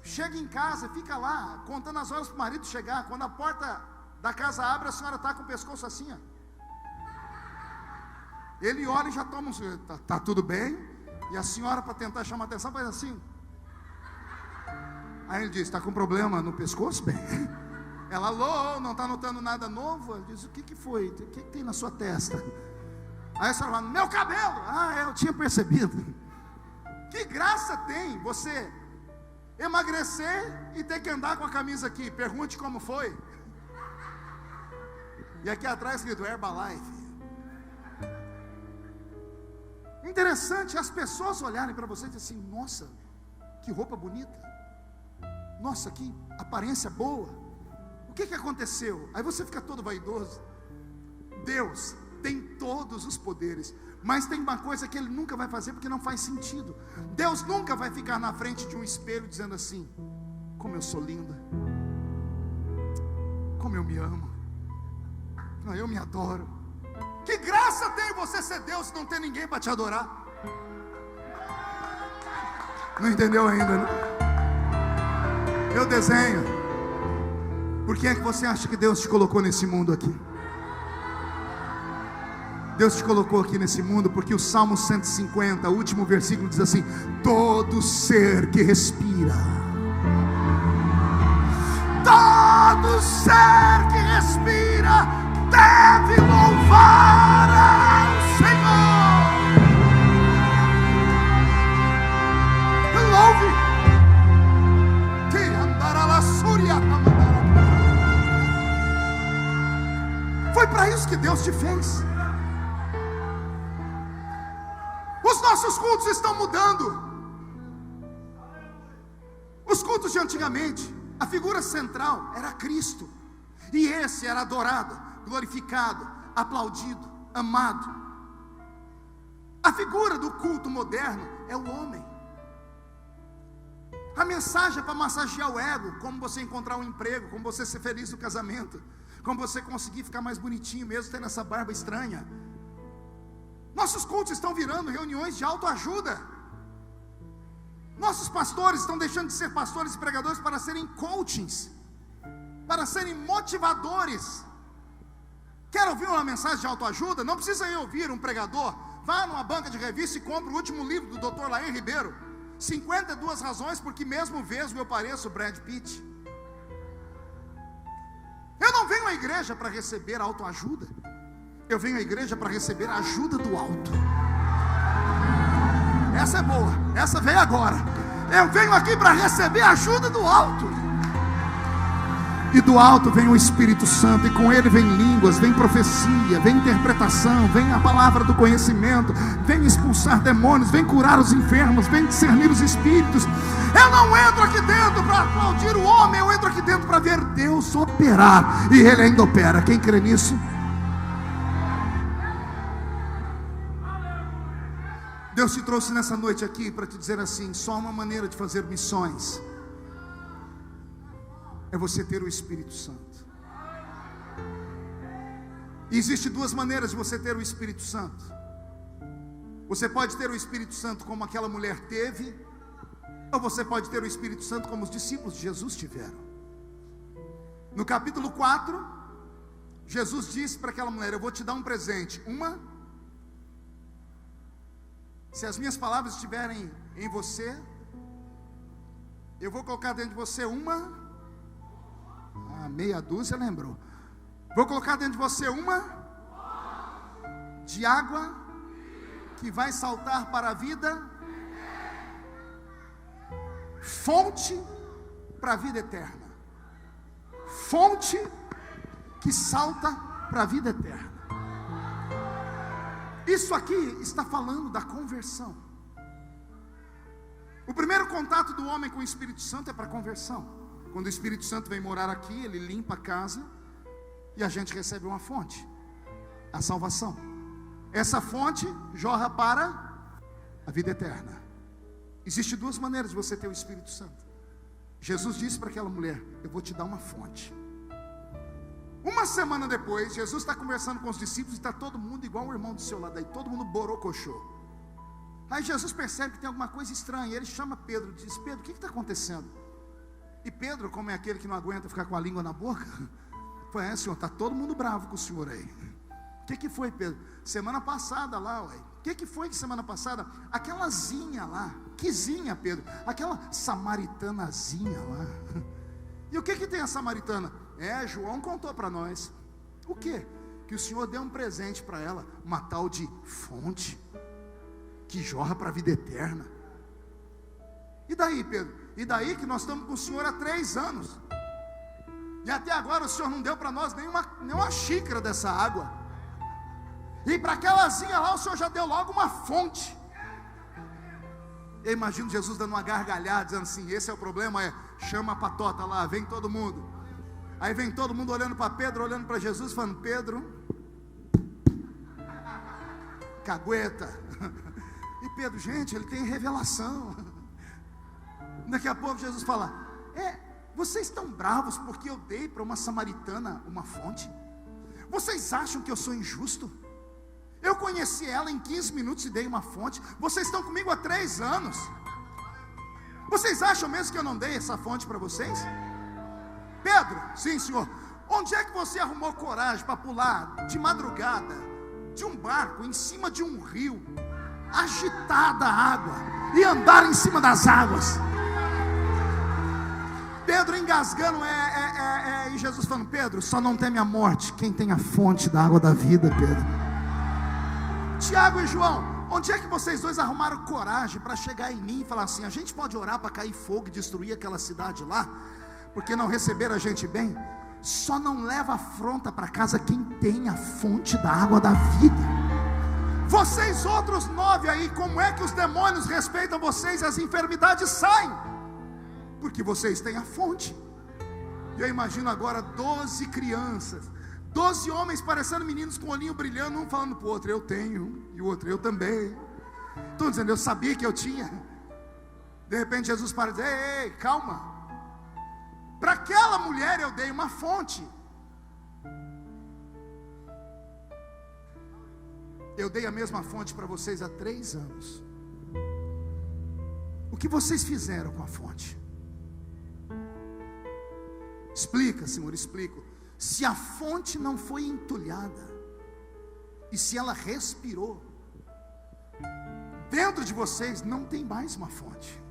Chega em casa, fica lá contando as horas para o marido chegar. Quando a porta da casa abre, a senhora está com o pescoço assim, ó. Ele olha e já toma tá tudo bem. E a senhora, para tentar chamar a atenção, faz assim. Aí ele diz: está com problema no pescoço? Bem, ela: alô, não está notando nada novo? Ele diz: o que foi? O que tem na sua testa? Aí a senhora fala: meu cabelo. Eu tinha percebido. Que graça tem você emagrecer e ter que andar com a camisa aqui? Pergunte como foi. E aqui atrás escrito Herbalife. Interessante as pessoas olharem para você e dizerem assim: nossa, que roupa bonita, nossa, que aparência boa. O que aconteceu? Aí você fica todo vaidoso. Deus tem todos os poderes, mas tem uma coisa que Ele nunca vai fazer, porque não faz sentido. Deus nunca vai ficar na frente de um espelho dizendo assim: como eu sou linda, como eu me amo, eu me adoro. Que graça tem você ser Deus e não ter ninguém para te adorar? Não entendeu ainda, né? Eu desenho. Por que é que você acha que Deus te colocou nesse mundo aqui? Deus te colocou aqui nesse mundo porque o Salmo 150, o último versículo, diz assim: todo ser que respira, todo ser que respira deve louvar ao Senhor. Louve. Que andará lá súria. Foi para isso que Deus te fez. Os nossos cultos estão mudando. Os cultos de antigamente, a figura central era Cristo, e esse era adorado, glorificado, aplaudido, amado. A figura do culto moderno é o homem. A mensagem é para massagear o ego, como você encontrar um emprego, como você ser feliz no casamento, como você conseguir ficar mais bonitinho mesmo tendo essa barba estranha. Nossos cultos estão virando reuniões de autoajuda. Nossos pastores estão deixando de ser pastores e pregadores para serem coachings, para serem motivadores. Quer ouvir uma mensagem de autoajuda? Não precisa ir ouvir um pregador. Vá numa banca de revista e compre o último livro do Dr. Lair Ribeiro, 52 razões porque mesmo vesgo eu pareço Brad Pitt. Eu não venho à igreja para receber autoajuda. Eu venho à igreja para receber a ajuda do alto. Essa é boa, essa veio agora. Eu venho aqui para receber a ajuda do alto. E do alto vem o Espírito Santo, e com ele vem línguas, vem profecia, vem interpretação, vem a palavra do conhecimento, vem expulsar demônios, vem curar os enfermos, vem discernir os espíritos. Eu não entro aqui dentro para aplaudir o homem, eu entro aqui dentro para ver Deus operar, e Ele ainda opera. Quem crê nisso? Deus te trouxe nessa noite aqui para te dizer assim: só uma maneira de fazer missões é você ter o Espírito Santo. E existe 2 maneiras de você ter o Espírito Santo. Você pode ter o Espírito Santo como aquela mulher teve, ou você pode ter o Espírito Santo como os discípulos de Jesus tiveram. No capítulo 4, Jesus disse para aquela mulher: eu vou te dar um presente. Se as minhas palavras estiverem em você, eu vou colocar dentro de você meia dúzia, lembrou? Vou colocar dentro de você uma de água que vai saltar para a vida, fonte para a vida eterna. Fonte que salta para a vida eterna. Isso aqui está falando da conversão. O primeiro contato do homem com o Espírito Santo é para a conversão. Quando o Espírito Santo vem morar aqui, ele limpa a casa e a gente recebe uma fonte, a salvação. Essa fonte jorra para a vida eterna. Existem duas maneiras de você ter o Espírito Santo. Jesus disse para aquela mulher: eu vou te dar uma fonte. Uma semana depois, Jesus está conversando com os discípulos e está todo mundo igual o irmão do seu lado aí, todo mundo borocochô. Aí Jesus percebe que tem alguma coisa estranha, ele chama Pedro e diz: Pedro, o que está acontecendo? E Pedro, como é aquele que não aguenta ficar com a língua na boca, falou: senhor, está todo mundo bravo com o senhor aí. O que foi, Pedro? Semana passada lá, ué. O que foi que semana passada? Aquela zinha lá. Que zinha, Pedro? Aquela samaritanazinha lá. E o que tem a samaritana? João contou para nós. O quê? Que o Senhor deu um presente para ela, uma tal de fonte que jorra para a vida eterna. E daí, Pedro? E daí que nós estamos com o Senhor há 3 anos e até agora o Senhor não deu para nós nenhuma xícara dessa água. E para aquelazinha lá o Senhor já deu logo uma fonte. Eu imagino Jesus dando uma gargalhada, dizendo assim: esse é o problema, chama a patota lá, vem todo mundo. Aí vem todo mundo olhando para Pedro, olhando para Jesus, falando: Pedro, cagueta. E Pedro, gente, ele tem revelação. Daqui a pouco Jesus fala: vocês estão bravos porque eu dei para uma samaritana uma fonte? Vocês acham que eu sou injusto? Eu conheci ela em 15 minutos e dei uma fonte. Vocês estão comigo há 3 anos. Vocês acham mesmo que eu não dei essa fonte para vocês? Pedro, sim senhor, onde é que você arrumou coragem para pular de madrugada de um barco em cima de um rio, agitada a água, e andar em cima das águas? Pedro engasgando, e Jesus falando: Pedro, só não teme a morte quem tem a fonte da água da vida, Pedro. Tiago e João, onde é que vocês dois arrumaram coragem para chegar em mim e falar assim: a gente pode orar para cair fogo e destruir aquela cidade lá, porque não receberam a gente bem? Só não leva afronta para casa quem tem a fonte da água da vida. Vocês outros 9 aí, como é que os demônios respeitam vocês e as enfermidades saem? Porque vocês têm a fonte. E eu imagino agora 12 crianças, 12 homens parecendo meninos com o olhinho brilhando, um falando para o outro: eu tenho, e o outro: eu também. Estão dizendo: eu sabia que eu tinha. De repente Jesus para e diz: ei, calma. Para aquela mulher eu dei uma fonte. Eu dei a mesma fonte para vocês há 3 anos. O que vocês fizeram com a fonte? Explica, Senhor, explico. Se a fonte não foi entulhada, e se ela respirou, dentro de vocês não tem mais uma fonte.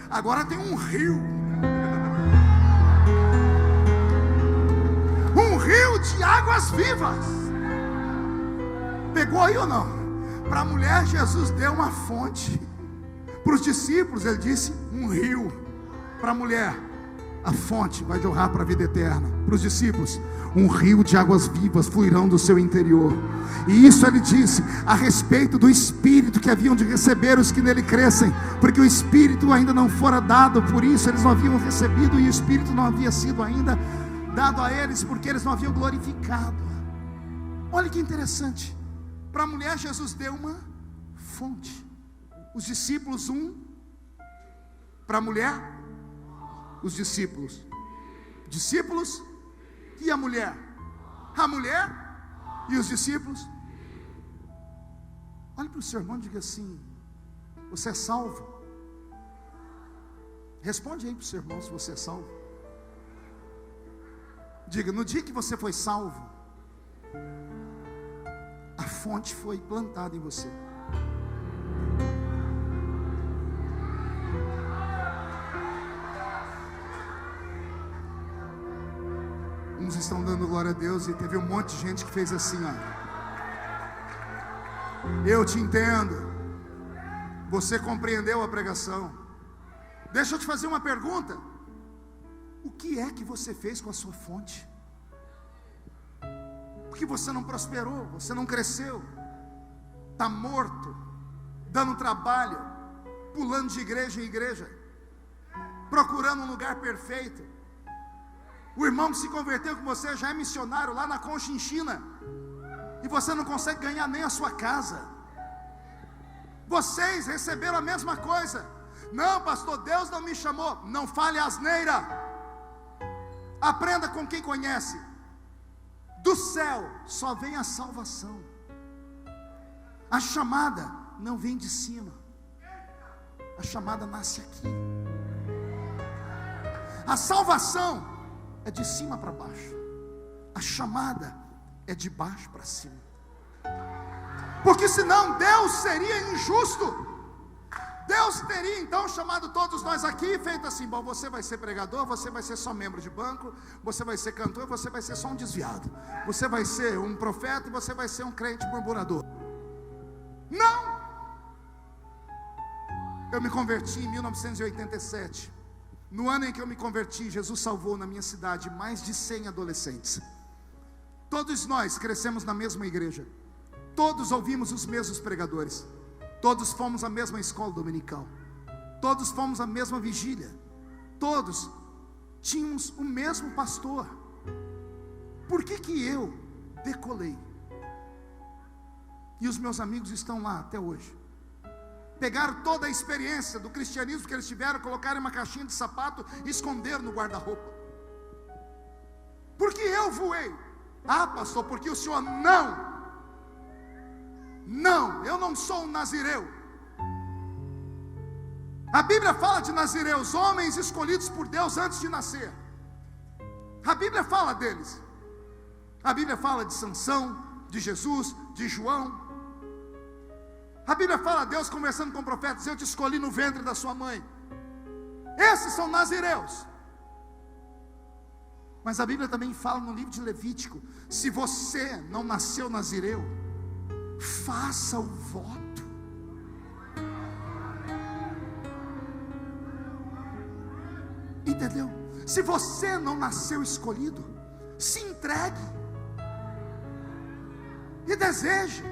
Agora tem um rio. Um rio de águas vivas. Pegou aí ou não? Para a mulher Jesus deu uma fonte. Para os discípulos ele disse um rio. Para a mulher, a fonte vai jorrar para a vida eterna. Para os discípulos, um rio de águas vivas fluirão do seu interior. E isso ele disse a respeito do Espírito que haviam de receber os que nele crescem, porque o Espírito ainda não fora dado, por isso eles não haviam recebido, e o Espírito não havia sido ainda dado a eles, porque eles não haviam glorificado. Olha que interessante. Para a mulher Jesus deu uma fonte, os discípulos para a mulher, os discípulos e a mulher e os discípulos. Olhe para o seu irmão e diga assim: você é salvo? Responde aí para o seu irmão se você é salvo. Diga: no dia que você foi salvo, a fonte foi plantada em você. Uns estão dando glória a Deus, e teve um monte de gente que fez assim, ó. Eu te entendo. Você compreendeu a pregação. Deixa eu te fazer uma pergunta. O que é que você fez com a sua fonte? Porque você não prosperou, você não cresceu, está morto, dando trabalho, pulando de igreja em igreja, procurando um lugar perfeito. O irmão que se converteu com você já é missionário lá na Conchinchina, e você não consegue ganhar nem a sua casa. Vocês receberam a mesma coisa. Não, pastor, Deus não me chamou. Não fale asneira. Aprenda com quem conhece. Do céu só vem a salvação. A chamada não vem de cima. A chamada nasce aqui. A salvação é de cima para baixo. A chamada é de baixo para cima. Porque senão Deus seria injusto. Deus teria então chamado todos nós aqui e feito assim: bom, você vai ser pregador, você vai ser só membro de banco, você vai ser cantor, você vai ser só um desviado, você vai ser um profeta e você vai ser um crente murmurador. Não! Eu me converti em 1987. No ano em que eu me converti, Jesus salvou na minha cidade mais de 100 adolescentes. Todos nós crescemos na mesma igreja. Todos ouvimos os mesmos pregadores. Todos fomos à mesma escola dominical. Todos fomos à mesma vigília. Todos tínhamos o mesmo pastor. Por que eu decolei? E os meus amigos estão lá até hoje. Pegaram toda a experiência do cristianismo que eles tiveram, colocaram em uma caixinha de sapato e esconderam no guarda-roupa. Por que eu voei? Ah, pastor, porque o senhor não, eu não sou um nazireu. A Bíblia fala de nazireus, homens escolhidos por Deus antes de nascer. A Bíblia fala deles. A Bíblia fala de Sansão, de Jesus, de João. A Bíblia fala de Deus conversando com profetas: eu te escolhi no ventre da sua mãe. Esses são nazireus. Mas a Bíblia também fala no livro de Levítico: se você não nasceu nazireu, faça o voto. Entendeu? Se você não nasceu escolhido, se entregue e deseje,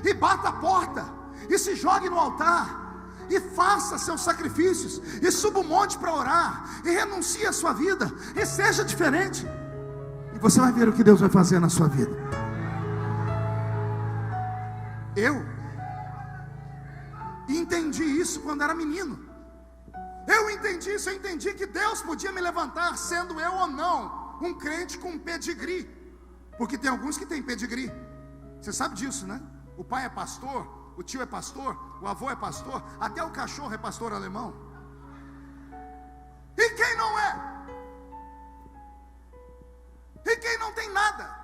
e bata a porta, e se jogue no altar, e faça seus sacrifícios, e suba um monte para orar, e renuncie a sua vida, e seja diferente, e você vai ver o que Deus vai fazer na sua vida. Eu entendi isso quando era menino. Eu entendi isso, eu entendi que Deus podia me levantar, sendo eu ou não um crente com pedigree. Porque tem alguns que têm pedigree. Você sabe disso, né? O pai é pastor, o tio é pastor, o avô é pastor, até o cachorro é pastor alemão. E quem não é? E quem não tem nada?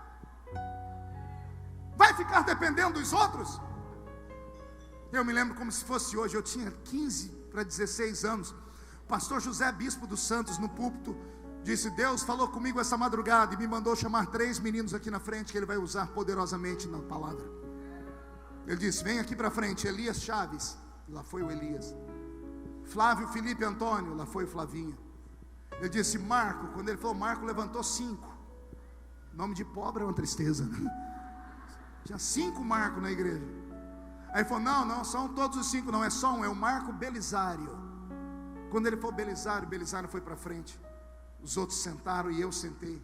Vai ficar dependendo dos outros? Eu me lembro como se fosse hoje. Eu tinha 15 para 16 anos. O pastor José Bispo dos Santos, no púlpito, disse: Deus falou comigo essa madrugada e me mandou chamar 3 meninos aqui na frente, que Ele vai usar poderosamente na palavra. Ele disse: vem aqui para frente, Elias Chaves. Lá foi o Elias. Flávio Felipe Antônio. Lá foi o Flavinho. Ele disse: Marco. Quando ele falou Marco, levantou 5. Nome de pobre é uma tristeza, né? Tinha 5 Marcos na igreja. Aí ele falou: não, são todos os 5, não é só um, é o Marco Belisário. Quando ele falou Belisário, Belisário foi para frente. Os outros sentaram e eu sentei.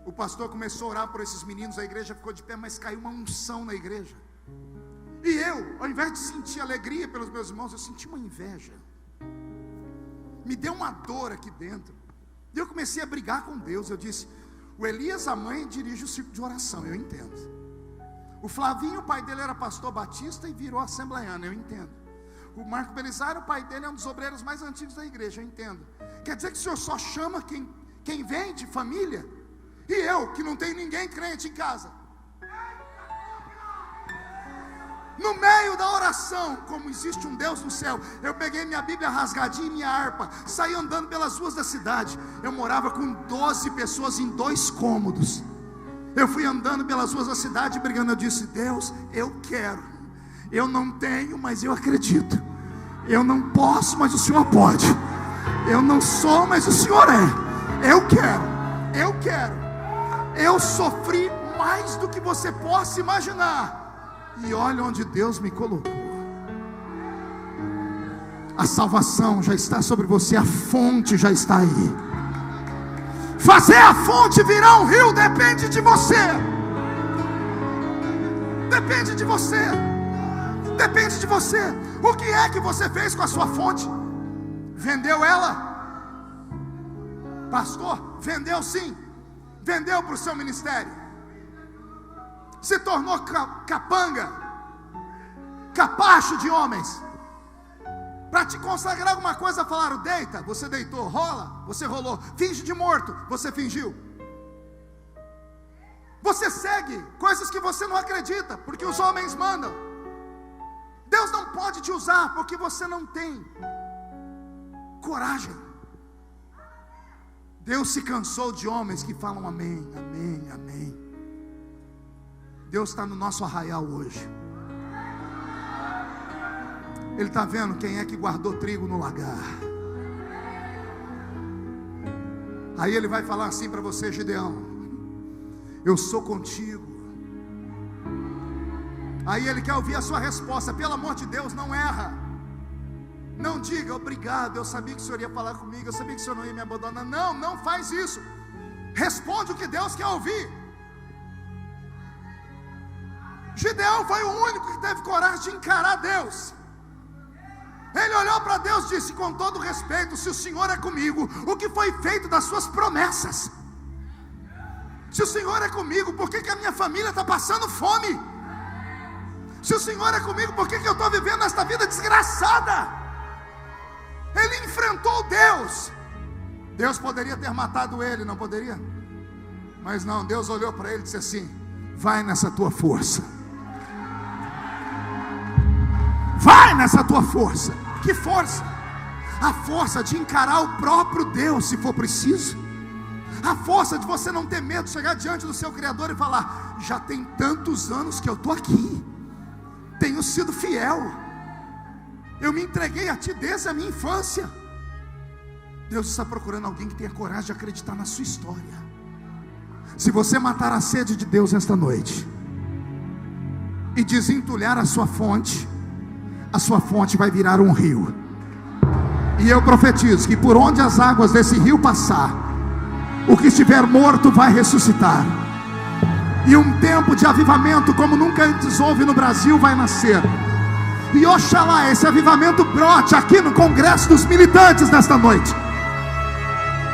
O pastor começou a orar por esses meninos, a igreja ficou de pé, mas caiu uma unção na igreja. E eu, ao invés de sentir alegria pelos meus irmãos, eu senti uma inveja. Me deu uma dor aqui dentro. E eu comecei a brigar com Deus. Eu disse: o Elias, a mãe, dirige o círculo de oração, eu entendo. O Flavinho, o pai dele era pastor batista e virou assembleiano, eu entendo. O Marco Belisário, o pai dele é um dos obreiros mais antigos da igreja, eu entendo. Quer dizer que o senhor só chama quem vem de família? E eu, que não tenho ninguém crente em casa? No meio da oração, como existe um Deus no céu, eu peguei minha Bíblia rasgadinha e minha harpa, saí andando pelas ruas da cidade. Eu morava com 12 pessoas em 2 cômodos. Eu fui andando pelas ruas da cidade brigando. Eu disse: Deus, eu quero Eu não tenho, mas eu acredito. Eu não posso, mas o Senhor pode. Eu não sou, mas o Senhor é. Eu quero. Eu sofri mais do que você possa imaginar. E olha onde Deus me colocou. A salvação já está sobre você, a fonte já está aí. Fazer a fonte virar um rio depende de você. Depende de você. Depende de você. O que é que você fez com a sua fonte? Vendeu ela? Pastor, vendeu sim. Vendeu para o seu ministério. Se tornou capanga, capacho de homens. Para te consagrar alguma coisa, falaram: deita, você deitou, rola, você rolou, finge de morto, você fingiu. Você segue coisas que você não acredita, porque os homens mandam. Deus não pode te usar, porque você não tem coragem. Deus se cansou de homens que falam amém, amém, amém. Deus está no nosso arraial hoje. Ele está vendo quem é que guardou trigo no lagar. Aí ele vai falar assim para você: Gideão, eu sou contigo. Aí ele quer ouvir a sua resposta. Pelo amor de Deus, não erra. Não diga: obrigado, eu sabia que o Senhor ia falar comigo, eu sabia que o Senhor não ia me abandonar. Não, não faz isso. Responde o que Deus quer ouvir. Gideão foi o único que teve coragem de encarar Deus. Ele olhou para Deus e disse: com todo respeito, se o Senhor é comigo, o que foi feito das suas promessas? Se o Senhor é comigo, por que a minha família está passando fome? Se o Senhor é comigo, por que eu estou vivendo esta vida desgraçada? Ele enfrentou Deus. Deus poderia ter matado ele, não poderia? Mas não, Deus olhou para ele e disse assim: vai nessa tua força. Vai nessa tua força. Que força? A força de encarar o próprio Deus, se for preciso. A força de você não ter medo de chegar diante do seu Criador e falar: já tem tantos anos que eu estou aqui, tenho sido fiel, eu me entreguei a Ti desde a minha infância. Deus está procurando alguém que tenha coragem de acreditar na sua história. Se você matar a sede de Deus esta noite e desentulhar a sua fonte vai virar um rio. E eu profetizo que por onde as águas desse rio passar, o que estiver morto vai ressuscitar. E um tempo de avivamento como nunca antes houve no Brasil vai nascer. E oxalá esse avivamento brote aqui no Congresso dos Militantes nesta noite.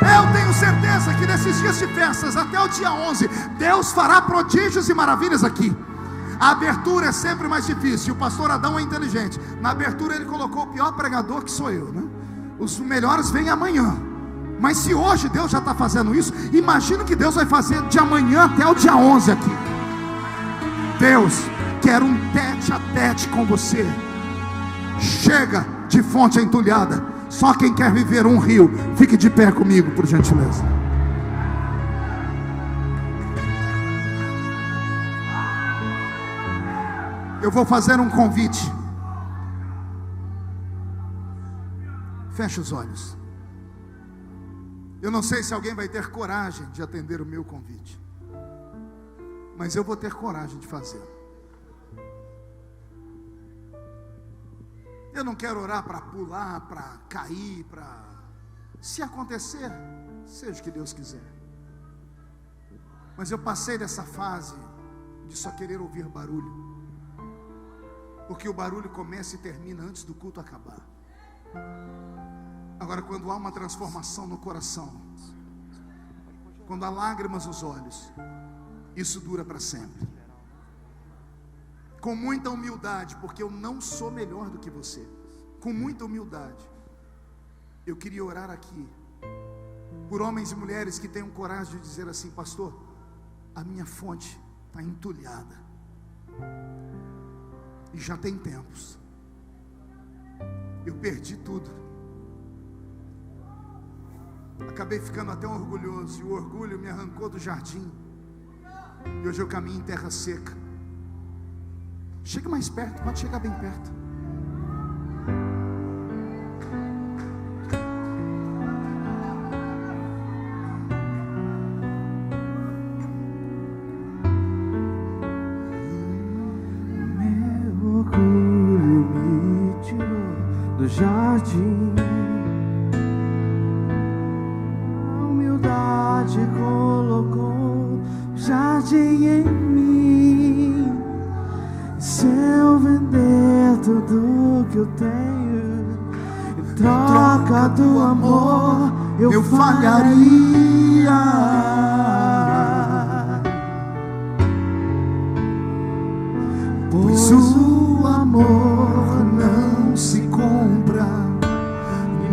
Eu tenho certeza que nesses dias de festas, até o dia 11, Deus fará prodígios e maravilhas aqui. A abertura é sempre mais difícil. O pastor Adão é inteligente. Na abertura ele colocou o pior pregador, que sou eu, né? Os melhores vêm amanhã. Mas se hoje Deus já está fazendo isso, imagina o que Deus vai fazer de amanhã até o dia 11 aqui. Deus quer um tete a tete com você. Chega de fonte entulhada. Só quem quer viver um rio, fique de pé comigo, por gentileza. Eu vou fazer um convite. Feche os olhos. Eu não sei se alguém vai ter coragem de atender o meu convite, mas eu vou ter coragem de fazer. Eu não quero orar para pular, para cair, para... Se acontecer, seja o que Deus quiser. Mas eu passei dessa fase de só querer ouvir barulho, porque o barulho começa e termina antes do culto acabar. Agora, quando há uma transformação no coração, quando há lágrimas nos olhos, isso dura para sempre. Com muita humildade, porque eu não sou melhor do que você. Com muita humildade, eu queria orar aqui por homens e mulheres que tenham coragem de dizer assim: pastor, a minha fonte está entulhada, e já tem tempos. Eu perdi tudo, acabei ficando até orgulhoso, e o orgulho me arrancou do jardim, e hoje eu caminho em terra seca. Chega mais perto, pode chegar bem perto. Meu orgulho me tirou do jardim, a humildade colocou o jardim em mim. Se eu vender tudo que eu tenho em troca do amor, eu falharia. Pois o amor não se compra,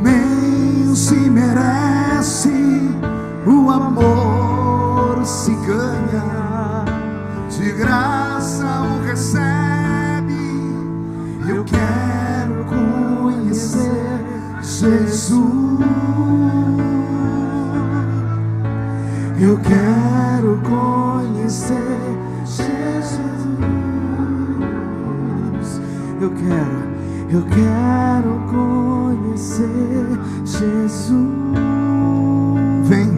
nem se merece. O amor se ganha, de graça o recebe. Eu quero conhecer Jesus. Eu quero conhecer Jesus. Eu quero conhecer Jesus. Vem.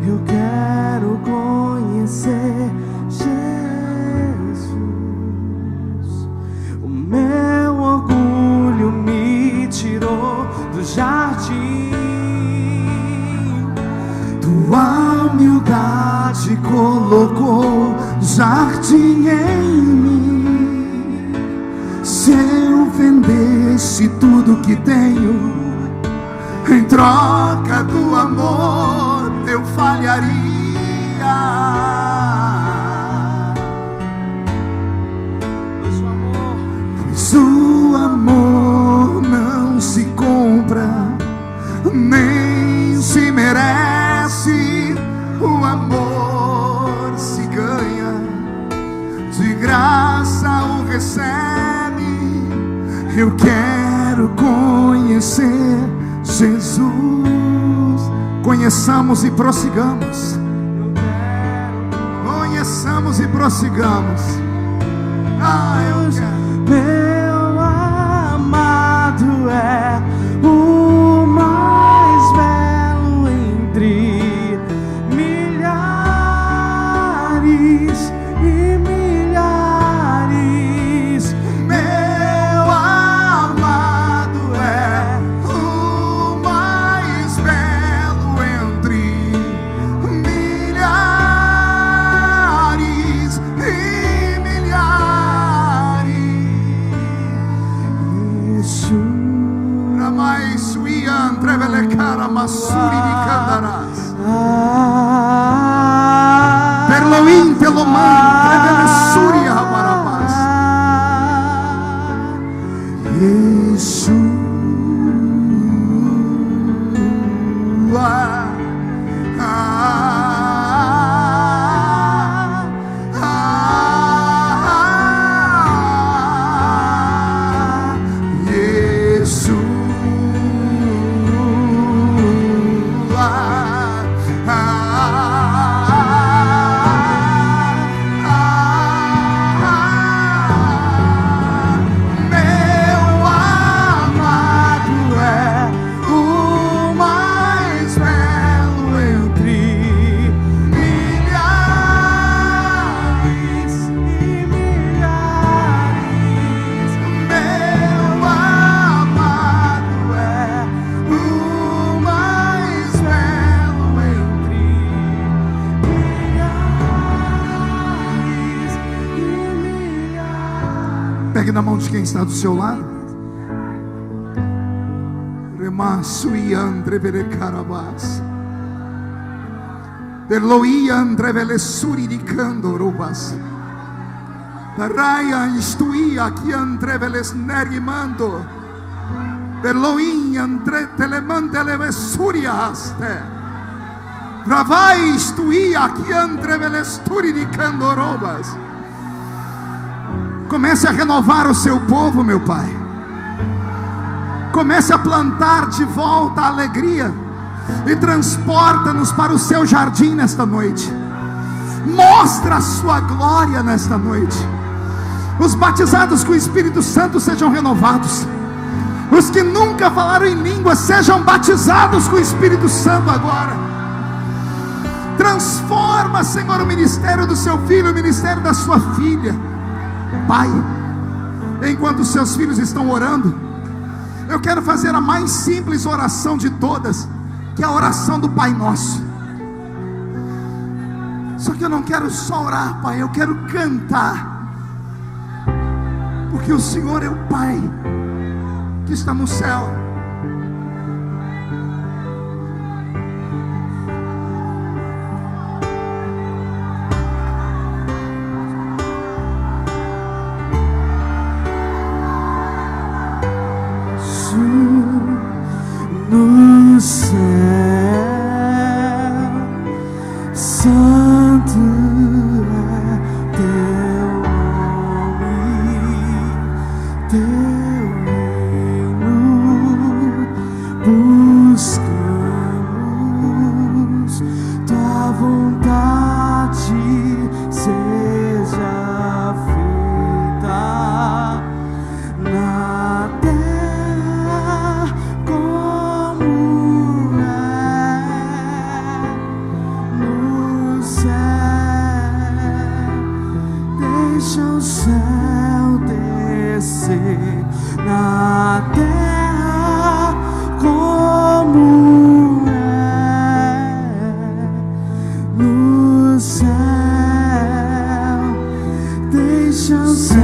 Eu quero conhecer Jesus. O meu orgulho me tirou do jardim, Tua humildade colocou jardim em mim. Se eu vendesse tudo que tenho em troca do amor, eu falharia. Pois o amor não se compra, nem se merece. O amor se ganha, de graça o recebe. Eu quero conhecer Jesus. Conheçamos e prossigamos. Conheçamos e prossigamos. Eu quero. meu amado é o mais belo entre milhares e milhares. Meu amado é o mais belo entre milhares e milhares. Ramai suia entrevele cara masuri di candarás. Perloim teloman entrevele suria rabarabás. Pegue na mão de quem está do seu lado. Remasui andre carabas. Perloi andre suri di candorubas. Paraya istui aqui andre nerimando. Perloi andre telemande suria haste. Ravai istui aqui andre suri di candorubas. Comece a renovar o seu povo, meu Pai. Comece a plantar de volta a alegria e transporta-nos para o seu jardim nesta noite. Mostra a sua glória nesta noite. Os batizados com o Espírito Santo sejam renovados. Os que nunca falaram em língua sejam batizados com o Espírito Santo agora. Transforma, Senhor, o ministério do seu filho, o ministério da sua filha. Pai, enquanto os seus filhos estão orando, eu quero fazer a mais simples oração de todas, que é a oração do Pai Nosso. Só que eu não quero só orar, Pai, eu quero cantar, porque o Senhor é o Pai que está no céu. No céu, santo é teu nome, teu reino buscamos, tua vontade seja feita na terra como é no céu. Deixa o céu descer na terra como é no céu. Deixa o céu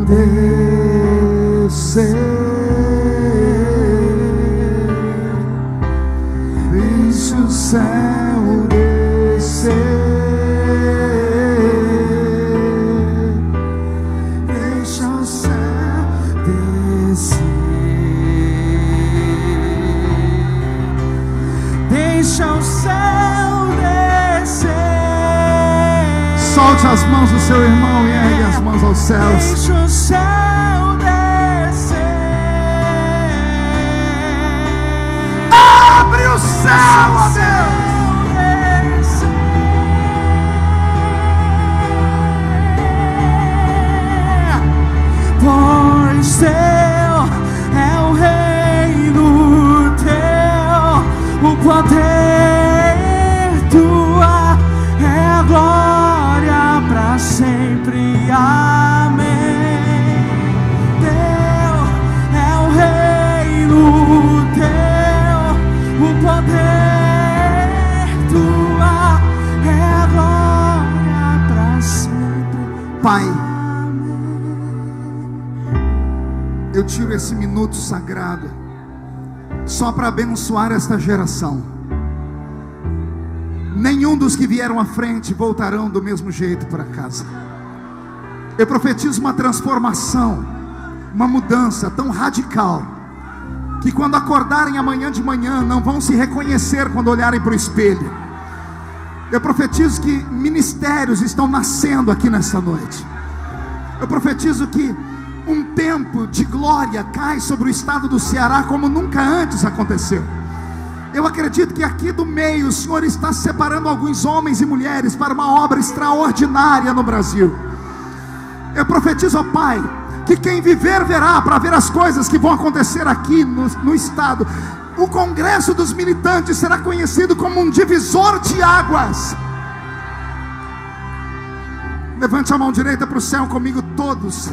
descer. Deixa o céu descer. Deixa o céu descer. Deixa o céu descer. Solte as mãos do seu irmão e ergue as mãos aos céus. Deixa o céu descer. Abre o céu, ó Deus. Pois teu é o reino, teu o poder, tua é a glória para sempre. Amém. Teu é o reino, teu o poder, tua é a glória para sempre. Pai, eu tiro esse minuto sagrado só para abençoar esta geração. Nenhum dos que vieram à frente voltarão do mesmo jeito para casa. Eu profetizo uma transformação, uma mudança tão radical, que quando acordarem amanhã de manhã não vão se reconhecer quando olharem para o espelho. Eu profetizo que ministérios estão nascendo aqui nesta noite. Eu profetizo que um tempo de glória cai sobre o estado do Ceará como nunca antes aconteceu. Eu acredito que aqui do meio o Senhor está separando alguns homens e mulheres para uma obra extraordinária no Brasil. Eu profetizo, ó Pai, que quem viver verá, para ver as coisas que vão acontecer aqui no estado. O Congresso dos Militantes será conhecido como um divisor de águas. Levante a mão direita para o céu comigo todos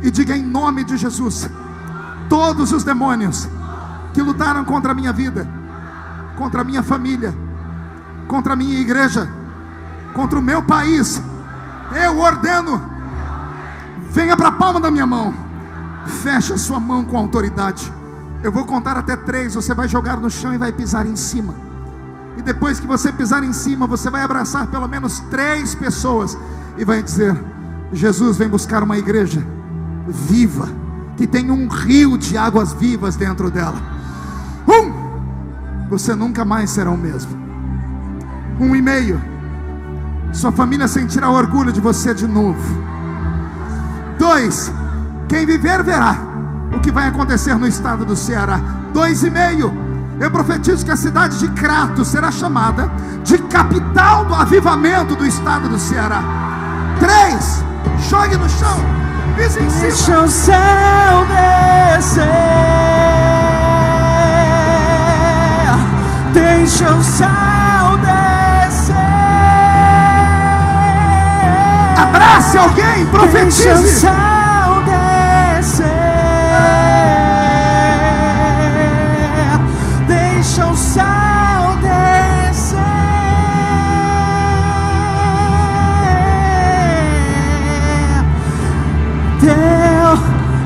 e diga em nome de Jesus: todos os demônios que lutaram contra a minha vida, contra a minha família, contra a minha igreja, contra o meu país, eu ordeno, venha para a palma da minha mão. Feche a sua mão com autoridade. Eu vou contar até 3, você vai jogar no chão e vai pisar em cima. E depois que você pisar em cima, você vai abraçar pelo menos 3 pessoas e vai dizer: Jesus vem buscar uma igreja viva, que tem um rio de águas vivas dentro dela. Você nunca mais será o mesmo. 1,5. Sua família sentirá orgulho de você de novo. 2. Quem viver verá o que vai acontecer no estado do Ceará. 2,5. Eu profetizo que a cidade de Crato será chamada de capital do avivamento do estado do Ceará. 3. Jogue no chão. Pise em Deixa cima. o céu descer. Deixa o céu descer. Abrace alguém, Deixa o profetize. céu descer. Deixa o céu descer. Teu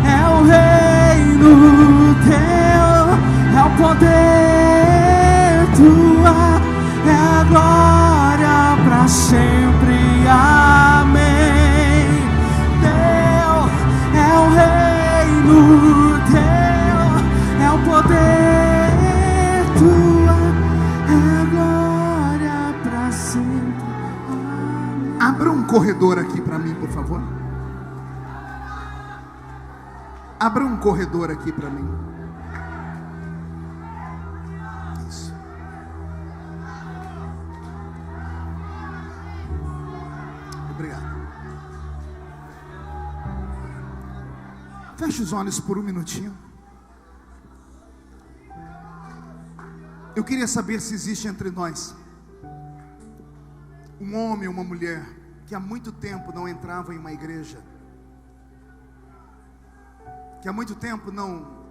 é o reino, teu é o poder, tua é a glória para sempre. Amém. Teu é o reino, teu é o poder, tua é a glória para sempre. Amém. Abra um corredor aqui para mim, por favor. Abra um corredor aqui para mim. Isso. Obrigado. Feche os olhos por um minutinho. Eu queria saber se existe entre nós um homem ou uma mulher que há muito tempo não entrava em uma igreja, que há muito tempo não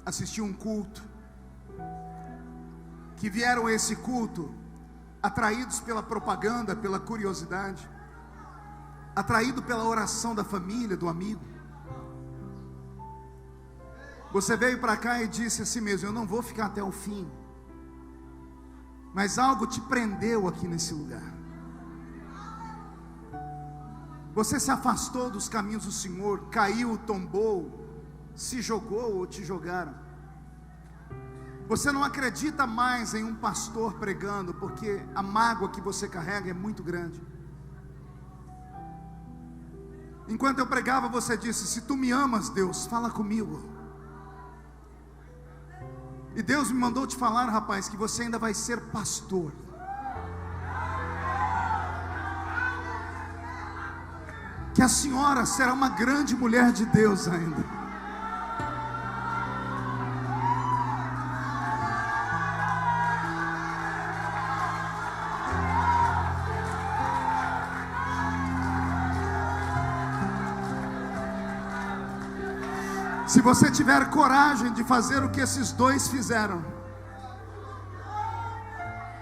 assistiu um culto, que vieram a esse culto atraídos pela propaganda, pela curiosidade, atraído pela oração da família, do amigo. Você veio para cá e disse a si mesmo: eu não vou ficar até o fim, mas algo te prendeu aqui nesse lugar. Você se afastou dos caminhos do Senhor, caiu, tombou, se jogou ou te jogaram. Você não acredita mais em um pastor pregando, porque a mágoa que você carrega é muito grande. Enquanto eu pregava, você disse: se tu me amas, Deus, fala comigo. E Deus me mandou te falar, rapaz, que você ainda vai ser pastor. Que a senhora será uma grande mulher de Deus ainda. Se você tiver coragem de fazer o que esses dois fizeram,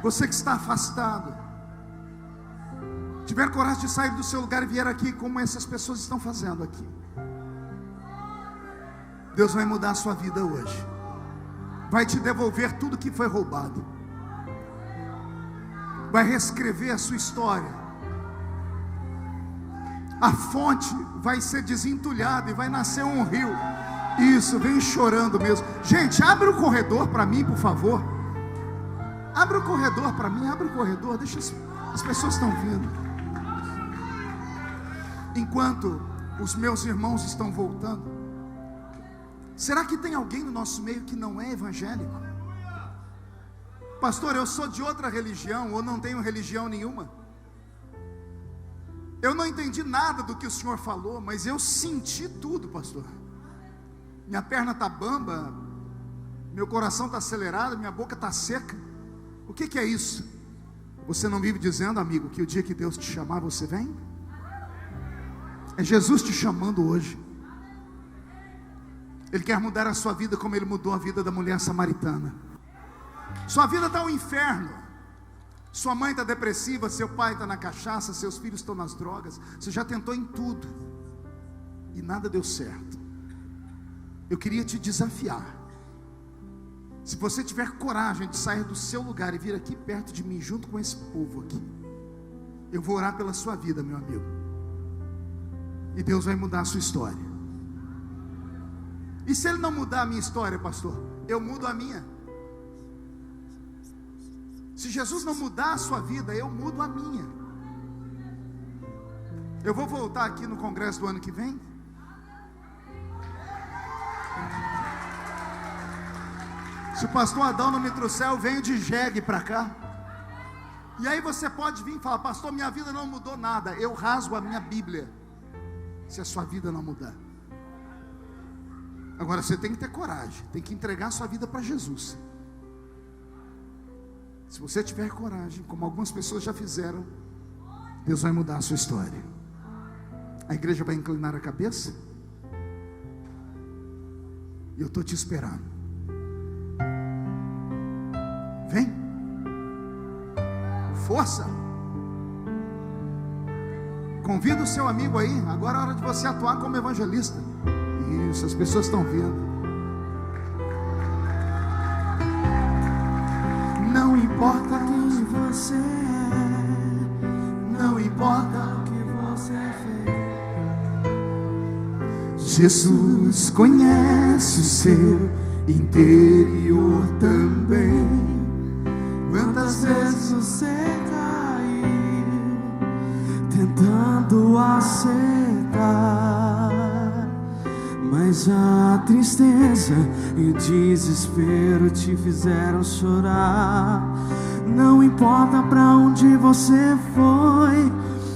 você que está afastado, tiver coragem de sair do seu lugar e vier aqui como essas pessoas estão fazendo aqui, Deus vai mudar a sua vida hoje, vai te devolver tudo que foi roubado, vai reescrever a sua história, a fonte vai ser desentulhada e vai nascer um rio. Isso, vem chorando mesmo. Gente, abre o corredor para mim, por favor. Abre o corredor para mim, abre o corredor. Deixa as pessoas estão vindo. Enquanto os meus irmãos estão voltando, será que tem alguém no nosso meio que não é evangélico? Pastor, eu sou de outra religião, ou não tenho religião nenhuma. Eu não entendi nada do que o senhor falou, mas eu senti tudo, pastor. Minha perna está bamba, meu coração está acelerado, minha boca está seca. O que é isso? Você não vive dizendo, amigo, que o dia que Deus te chamar, você vem? É Jesus te chamando hoje. Ele quer mudar a sua vida como Ele mudou a vida da mulher samaritana. Sua vida está um inferno. Sua mãe está depressiva, seu pai está na cachaça, seus filhos estão nas drogas. Você já tentou em tudo e nada deu certo. Eu queria te desafiar. Se você tiver coragem de sair do seu lugar e vir aqui perto de mim, junto com esse povo aqui, eu vou orar pela sua vida, meu amigo, e Deus vai mudar a sua história. E se Ele não mudar a minha história, pastor, eu mudo a minha. Se Jesus não mudar a sua vida, eu mudo a minha. Eu vou voltar aqui no congresso do ano que vem. Se o pastor Adão não me trouxer, eu venho de jegue para cá. E aí você pode vir e falar: pastor, minha vida não mudou nada. Eu rasgo a minha Bíblia se a sua vida não mudar. Agora você tem que ter coragem, tem que entregar a sua vida para Jesus. Se você tiver coragem, como algumas pessoas já fizeram, Deus vai mudar a sua história. A igreja vai inclinar a cabeça. E eu estou te esperando. Vem. Força. Convida o seu amigo aí. Agora é hora de você atuar como evangelista. Isso, as pessoas estão vendo. Não importa quem você é, não importa o que você fez, Jesus conhece o seu interior também. Quantas vezes você caiu tentando acertar, mas a tristeza e o desespero te fizeram chorar. Não importa pra onde você foi,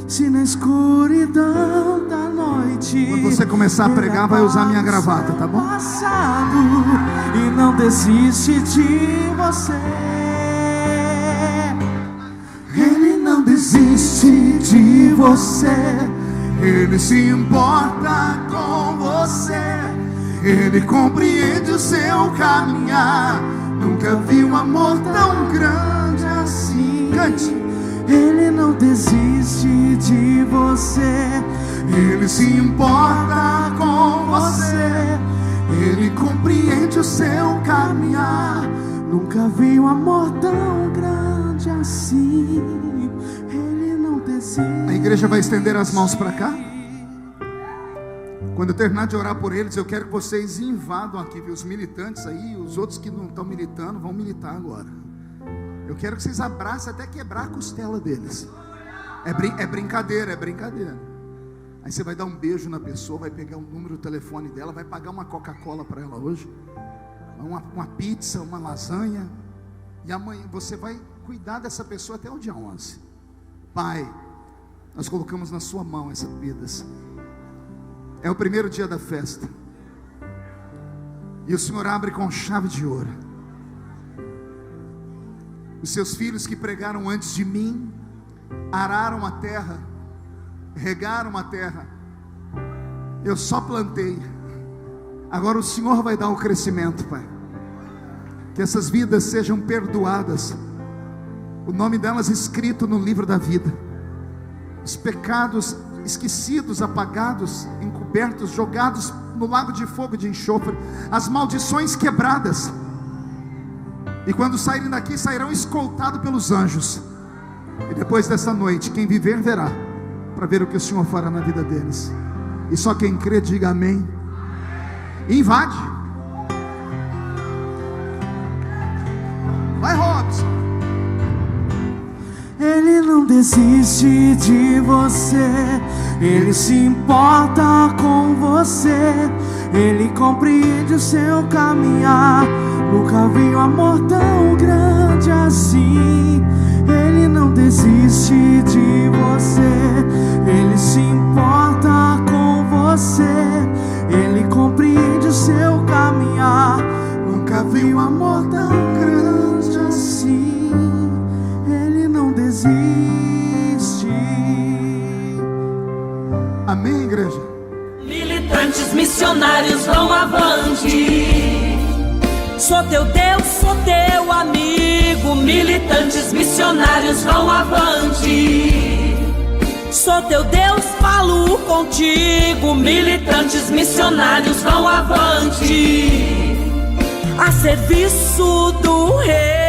se na escuridão da noite. Quando você começar a pregar, vai usar minha gravata, tá bom? Passado, e não desiste de você. Ele não desiste de você. Ele se importa com você. Ele compreende o seu caminhar. Nunca vi um amor tão grande assim. Cante. Ele não desiste de você. Ele se importa com você. Ele compreende o seu caminhar. Nunca vi um amor tão grande assim. Ele não desiste. A igreja vai estender as mãos para cá. Quando eu terminar de orar por eles, eu quero que vocês invadam aqui, viu? Os militantes aí, os outros que não estão militando, vão militar agora. Eu quero que vocês abracem até quebrar a costela deles. É brincadeira, é brincadeira. Aí você vai dar um beijo na pessoa, vai pegar o número do telefone dela, vai pagar uma Coca-Cola para ela hoje, uma pizza, uma lasanha. E amanhã você vai cuidar dessa pessoa até o dia 11. Pai, nós colocamos na sua mão essas vidas. É o primeiro dia da festa. E o Senhor abre com chave de ouro. Os seus filhos que pregaram antes de mim, araram a terra, regaram a terra. Eu só plantei. Agora o Senhor vai dar o crescimento, Pai. Que essas vidas sejam perdoadas. O nome delas escrito no livro da vida. Os pecados esquecidos, apagados, encobertos, jogados no lago de fogo de enxofre. As maldições quebradas. E quando saírem daqui, sairão escoltados pelos anjos. E depois dessa noite, quem viver verá, para ver o que o Senhor fará na vida deles. E só quem crê diga amém. E invade. Vai, Robson. Ele não desiste de você. Ele se importa com você. Ele compreende o seu caminhar. Nunca vi um amor tão grande assim. Ele não desiste de você. Ele se importa com você. Ele compreende o seu caminhar. Nunca vi um amor tão grande assim. Ele não desiste. Amém, igreja? Militantes missionários vão avante. Sou teu Deus, sou teu amigo. Militantes missionários vão avante. Sou teu Deus, falo contigo. Militantes missionários vão avante. A serviço do Rei.